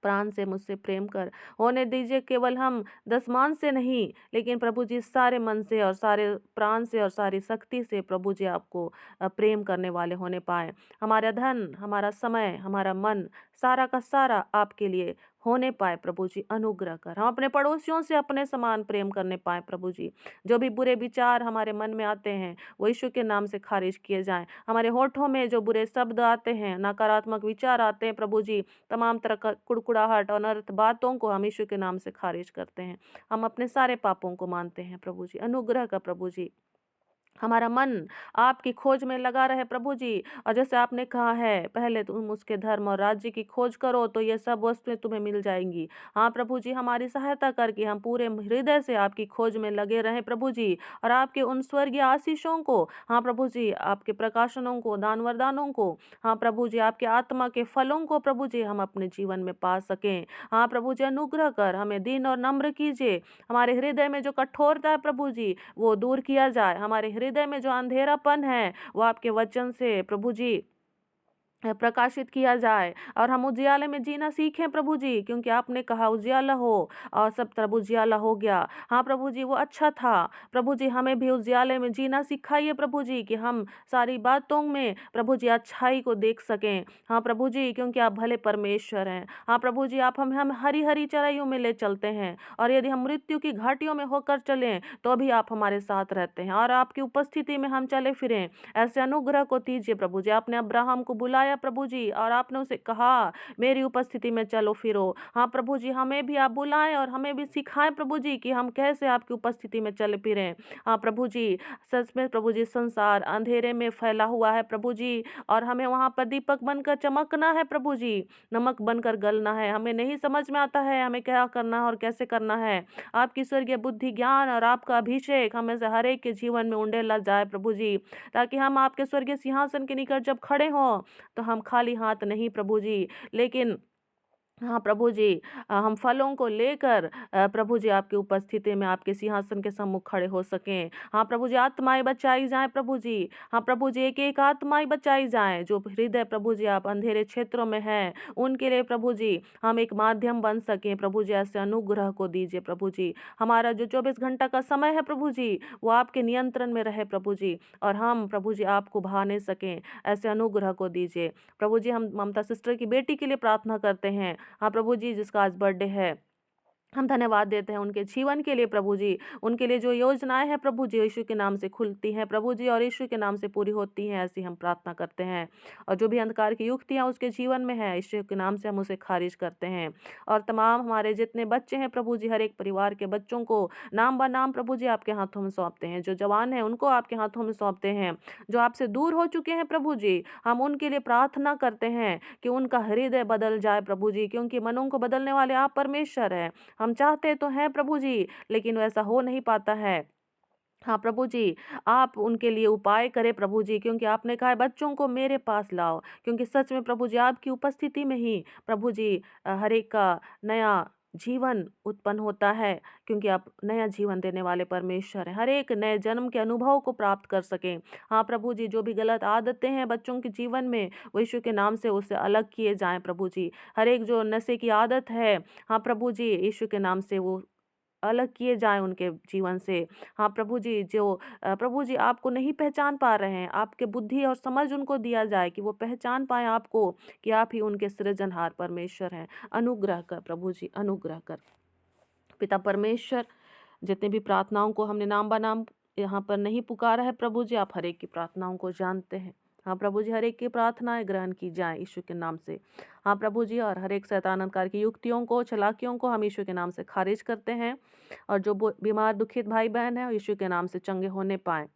प्राण से मुझसे प्रेम कर। होने दीजिए केवल हम दसमान से नहीं, लेकिन प्रभु जी सारे मन से और सारे प्राण से और सारी शक्ति से प्रभु जी आपको प्रेम करने वाले होने पाए। हमारा धन, हमारा समय, हमारा मन, सारा का सारा आपके लिए होने पाए प्रभु जी, अनुग्रह कर। हम अपने पड़ोसियों से अपने समान प्रेम करने पाए प्रभु जी। जो भी बुरे विचार हमारे मन में आते हैं वो यीशु के नाम से खारिज किए जाएं। हमारे होठों में जो बुरे शब्द आते हैं, नकारात्मक विचार आते हैं प्रभु जी, तमाम तरह का कुड़कुड़ाहट और अनर्थ बातों को हम यीशु के नाम से खारिज करते हैं। हम अपने सारे पापों को मानते हैं प्रभु जी, अनुग्रह का प्रभु जी। हमारा मन आपकी खोज में लगा रहे प्रभु जी। और जैसे आपने कहा है, पहले तुम उसके धर्म और राज्य की खोज करो तो ये सब वस्तुएं तुम्हें मिल जाएंगी। हाँ प्रभु जी, हमारी सहायता करके हम पूरे हृदय से आपकी खोज में लगे रहें प्रभु जी, और आपके उन स्वर्गीय आशीषों को, हाँ प्रभु जी, आपके प्रकाशनों को, दान वरदानों को, हाँ प्रभु जी, आपके आत्मा के फलों को प्रभु जी हम अपने जीवन में पा सकें। हाँ प्रभु जी, अनुग्रह कर, हमें दीन और नम्र कीजिए। हमारे हृदय में जो कठोरता है प्रभु जी, वो दूर किया जाए। हमारे हृदय में जो अंधेरापन है वो आपके वचन से प्रभु जी प्रकाशित किया जाए, और हम उजियाले में जीना सीखें प्रभु जी, क्योंकि आपने कहा उजियाला हो, और सब तरफ उजियाला हो गया। हाँ प्रभु जी, वो अच्छा था प्रभु जी, हमें भी उजियाले में जीना सिखाइए प्रभु जी, कि हम सारी बातों में प्रभु जी अच्छाई को देख सकें। हाँ प्रभु जी, क्योंकि आप भले परमेश्वर हैं। हाँ प्रभु जी, आप हम हरी हरी चराइयों में ले चलते हैं, और यदि हम मृत्यु की घाटियों में होकर चलें तो भी आप हमारे साथ रहते हैं, और आपकी उपस्थिति में हम चले फिरें। ऐसे अनुग्रह को दीजिए प्रभु जी। आपने अब्राहम को बुलाया प्रभु जी, और आपने उसे कहा मेरी उपस्थिति में चलो फिरो। हाँ प्रभु जी, हमें भी आप बुलाएं और हमें भी सिखाएं प्रभु जी, कि हम कैसे आपकी उपस्थिति में चल फिरें। हाँ प्रभु जी, सच में प्रभु जी, संसार अंधेरे में फैला हुआ है प्रभु जी, और हमें वहाँ पर दीपक बनकर चमकना है प्रभु जी, नमक बनकर गलना है। हमें नहीं समझ में आता है हमें क्या करना है और कैसे करना है। आपकी स्वर्गीय बुद्धि, ज्ञान और आपका अभिषेक हमें से हर एक के जीवन में उंडेला जाए प्रभु जी, ताकि हम आपके स्वर्गीय सिंहासन के निकट जब खड़े हों तो हम खाली हाथ नहीं प्रभु जी, लेकिन हाँ, प्रभु जी, हम फलों को लेकर प्रभु जी आपकी उपस्थिति में आपके सिंहासन के सम्मुख खड़े हो सकें। हाँ, प्रभु जी आत्माएँ बचाई जाएँ प्रभु जी। हाँ, प्रभु जी एक-एक आत्माएँ बचाई जाएँ, जो हृदय प्रभु जी आप अंधेरे क्षेत्रों में हैं, उनके लिए प्रभु जी हम एक माध्यम बन सकें। प्रभु जी ऐसे अनुग्रह को दीजिए प्रभु जी। हमारा जो 24 घंटा का समय है प्रभु जी, वो आपके नियंत्रण में रहे प्रभु जी, और हम प्रभु जी आपको भा नहीं सकें, ऐसे अनुग्रह को दीजिए। प्रभु जी हम ममता सिस्टर की बेटी के लिए प्रार्थना करते हैं। हाँ प्रभु जी, जिसका आज बर्थडे है, हम धन्यवाद देते हैं उनके जीवन के लिए प्रभु जी। उनके लिए जो योजनाएँ हैं प्रभु जी, यीशु के नाम से खुलती हैं प्रभु जी, और यीशु के नाम से पूरी होती हैं, ऐसी हम प्रार्थना करते हैं। और जो भी अंधकार की युक्तियाँ उसके जीवन में है, यीशु के नाम से हम उसे खारिज करते हैं। और तमाम हमारे जितने बच्चे हैं प्रभु जी, हर एक परिवार के बच्चों को नाम ब-नाम प्रभु जी आपके हाथों में सौंपते हैं। जो जवान हैं उनको आपके हाथों में सौंपते हैं। जो आपसे दूर हो चुके हैं प्रभु जी, हम उनके लिए प्रार्थना करते हैं कि उनका हृदय बदल जाए प्रभु जी, क्योंकि मनों को बदलने वाले आप परमेश्वर हैं। हम चाहते तो हैं प्रभु जी, लेकिन वैसा हो नहीं पाता है। हाँ प्रभु जी, आप उनके लिए उपाय करें प्रभु जी, क्योंकि आपने कहा है बच्चों को मेरे पास लाओ, क्योंकि सच में प्रभु जी आपकी उपस्थिति में ही प्रभु जी हर एक का नया जीवन उत्पन्न होता है, क्योंकि आप नया जीवन देने वाले परमेश्वर हैं। हर एक नए जन्म के अनुभव को प्राप्त कर सकें। हाँ प्रभु जी, जो भी गलत आदतें हैं बच्चों के जीवन में, वो यीशु के नाम से उससे अलग किए जाएँ प्रभु जी। हर एक जो नशे की आदत है, हाँ प्रभु जी, यीशु के नाम से वो अलग किए जाएँ उनके जीवन से। हाँ प्रभु जी, जो प्रभु जी आपको नहीं पहचान पा रहे हैं, आपके बुद्धि और समझ उनको दिया जाए कि वो पहचान पाएँ आपको, कि आप ही उनके सृजनहार परमेश्वर हैं। अनुग्रह कर प्रभु जी, अनुग्रह कर। पिता परमेश्वर, जितनी भी प्रार्थनाओं को हमने नाम बनाम यहाँ पर नहीं पुकारा है प्रभु जी, आप हर एक की प्रार्थनाओं को जानते हैं। हाँ प्रभु जी, हर एक की प्रार्थनाएं ग्रहण की जाए यीशु के नाम से। हाँ प्रभु जी, और हर एक शैतान अंधकार की युक्तियों को, चालाकियों को हम यीशु के नाम से खारिज करते हैं, और जो बीमार दुखित भाई बहन है यीशु के नाम से चंगे होने पाए।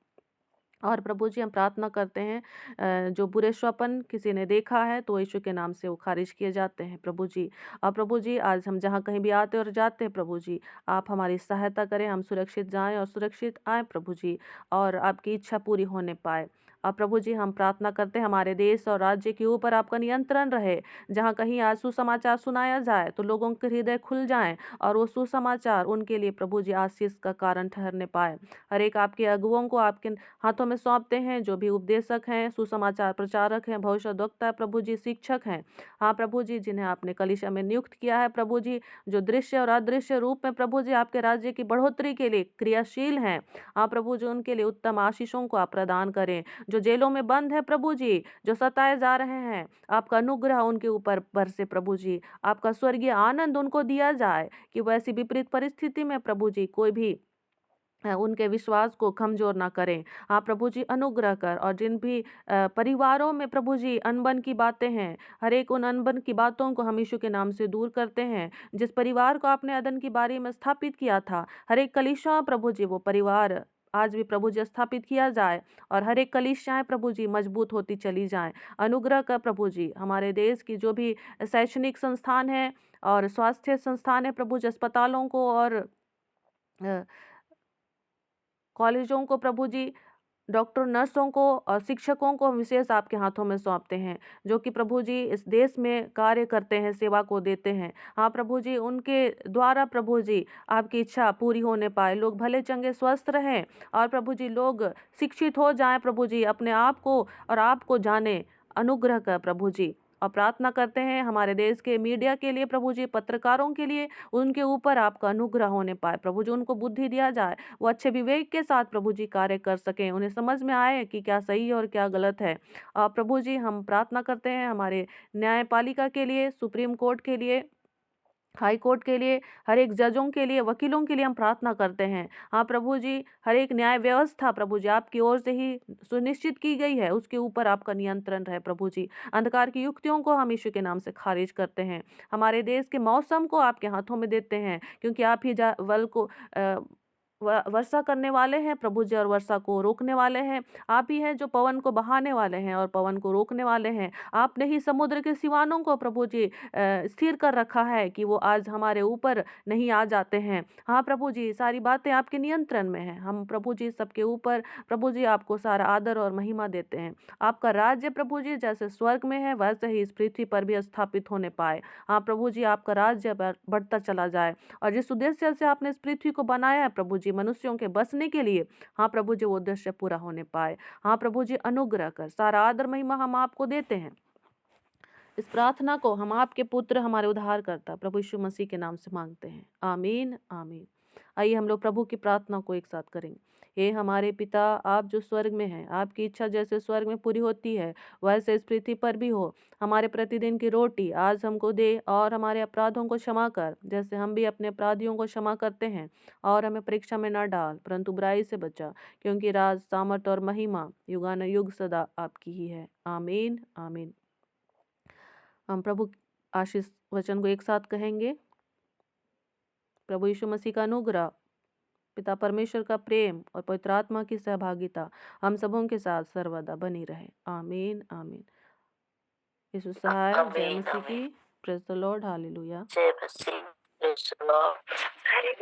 और प्रभु जी हम प्रार्थना करते हैं, जो बुरे स्वप्न किसी ने देखा है तो यीशु के नाम से वो खारिज किए जाते हैं प्रभु जी। और प्रभु जी आज हम जहाँ कहीं भी आते और जाते हैं प्रभु जी, आप हमारी सहायता करें, हम सुरक्षित जाएं और सुरक्षित आएँ प्रभु जी, और आपकी इच्छा पूरी होने पाए। और प्रभु जी हम प्रार्थना करते हैं हमारे देश और राज्य के ऊपर आपका नियंत्रण रहे। जहाँ कहीं आज सुसमाचार सुनाया जाए तो लोगों के हृदय खुल जाएं, और वो सुसमाचार उनके लिए प्रभु जी आशीष का कारण ठहरने पाए। हर एक आपके अगुओं को आपके हाथों में सौंपते हैं, जो भी उपदेशक हैं, सुसमाचार प्रचारक हैं, भविष्यद्वक्ता है प्रभु जी, शिक्षक हैं। हाँ प्रभु जी, जिन्हें आपने कलीसिया में नियुक्त किया है प्रभु जी, जो दृश्य और अदृश्य रूप में प्रभु जी आपके राज्य की बढ़ोतरी के लिए क्रियाशील हैं। हाँ प्रभु जी, उनके लिए उत्तम आशीषों को आप प्रदान करें। जो जेलों में बंद है प्रभु जी, जो सताए जा रहे हैं, आपका अनुग्रह उनके ऊपर बरसे प्रभु जी। आपका स्वर्गीय आनंद उनको दिया जाए, कि वैसी विपरीत परिस्थिति में प्रभु जी कोई भी उनके विश्वास को कमजोर ना करें। हाँ प्रभु जी, अनुग्रह कर। और जिन भी परिवारों में प्रभु जी अनबन की बातें हैं, हर एक उन अनबन की बातों को हम यीशु के नाम से दूर करते हैं। जिस परिवार को आपने अदन की बारी में स्थापित किया था, हर एक कलीसिया प्रभु जी, वो परिवार आज भी प्रभु जी स्थापित किया जाए, और हर एक कलीसियाएं प्रभु जी मजबूत होती चली जाएं। अनुग्रह कर प्रभु जी, हमारे देश की जो भी शैक्षणिक संस्थान है और स्वास्थ्य संस्थान है प्रभु जी, अस्पतालों को और अ, कॉलेजों को प्रभु जी, डॉक्टर नर्सों को और शिक्षकों को हम विशेष आपके हाथों में सौंपते हैं, जो कि प्रभु जी इस देश में कार्य करते हैं, सेवा को देते हैं। हाँ प्रभु जी, उनके द्वारा प्रभु जी आपकी इच्छा पूरी होने पाए, लोग भले चंगे स्वस्थ रहें, और प्रभु जी लोग शिक्षित हो जाएं प्रभु जी, अपने आप को और आपको जाने। अनुग्रह कर प्रभु जी। और प्रार्थना करते हैं हमारे देश के मीडिया के लिए प्रभु जी, पत्रकारों के लिए, उनके ऊपर आपका अनुग्रह होने पाए प्रभु जी, उनको बुद्धि दिया जाए, वो अच्छे विवेक के साथ प्रभु जी कार्य कर सकें, उन्हें समझ में आए कि क्या सही है और क्या गलत है। प्रभु जी हम प्रार्थना करते हैं हमारे न्यायपालिका के लिए, सुप्रीम कोर्ट के लिए, हाई कोर्ट के लिए, हर एक जजों के लिए, वकीलों के लिए हम प्रार्थना करते हैं। हाँ प्रभु जी, हर एक न्याय व्यवस्था प्रभु जी आपकी ओर से ही सुनिश्चित की गई है, उसके ऊपर आपका नियंत्रण रहे प्रभु जी। अंधकार की युक्तियों को हम यीशु के नाम से खारिज करते हैं। हमारे देश के मौसम को आपके हाथों में देते हैं, क्योंकि आप ही वर्षा करने वाले हैं प्रभु जी, और वर्षा को रोकने वाले हैं। आप ही हैं जो पवन को बहाने वाले हैं और पवन को रोकने वाले हैं। आपने ही समुद्र के सीवानों को प्रभु जी स्थिर कर रखा है कि वो आज हमारे ऊपर नहीं आ जाते हैं। हाँ प्रभु जी, सारी बातें आपके नियंत्रण में हैं। हम प्रभु जी सबके ऊपर प्रभु जी आपको सारा आदर और महिमा देते हैं। आपका राज्य प्रभु जी जैसे स्वर्ग में है वैसे ही इस पृथ्वी पर भी स्थापित होने पाए। हाँ प्रभु जी, आपका राज्य बढ़ता चला जाए, और जिस उद्देश्य से आपने इस पृथ्वी को बनाया है प्रभु जी मनुष्यों के बसने के लिए, हाँ प्रभु जी वो उद्देश्य पूरा होने पाए। हाँ प्रभु जी, अनुग्रह कर, सारा आदर महिमा हम आपको देते हैं। इस प्रार्थना को हम आपके पुत्र हमारे उद्धारकर्ता प्रभु यीशु मसीह के नाम से मांगते हैं, आमीन आमीन। आइए हम लोग प्रभु की प्रार्थना को एक साथ करेंगे। हे हमारे पिता, आप जो स्वर्ग में हैं, आपकी इच्छा जैसे स्वर्ग में पूरी होती है वैसे इस पृथ्वी पर भी हो। हमारे प्रतिदिन की रोटी आज हमको दे, और हमारे अपराधों को क्षमा कर जैसे हम भी अपने अपराधियों को क्षमा करते हैं। और हमें परीक्षा में न डाल परंतु बुराई से बचा, क्योंकि राज, सामर्थ और महिमा युगानुयुग सदा आपकी ही है, आमीन आमीन। हम प्रभु आशीष वचन को एक साथ कहेंगे। प्रभु यीशु मसीह का अनुग्रह, पिता परमेश्वर का प्रेम और पवित्र आत्मा की सहभागिता हम सबों के साथ सर्वदा बनी रहे, आमीन आमीन। यीशु सहाय, जय आमीन, मसीह आमीन। की। Praise the Lord, hallelujah. जय मसीह, प्रेज द लॉर्ड। हरे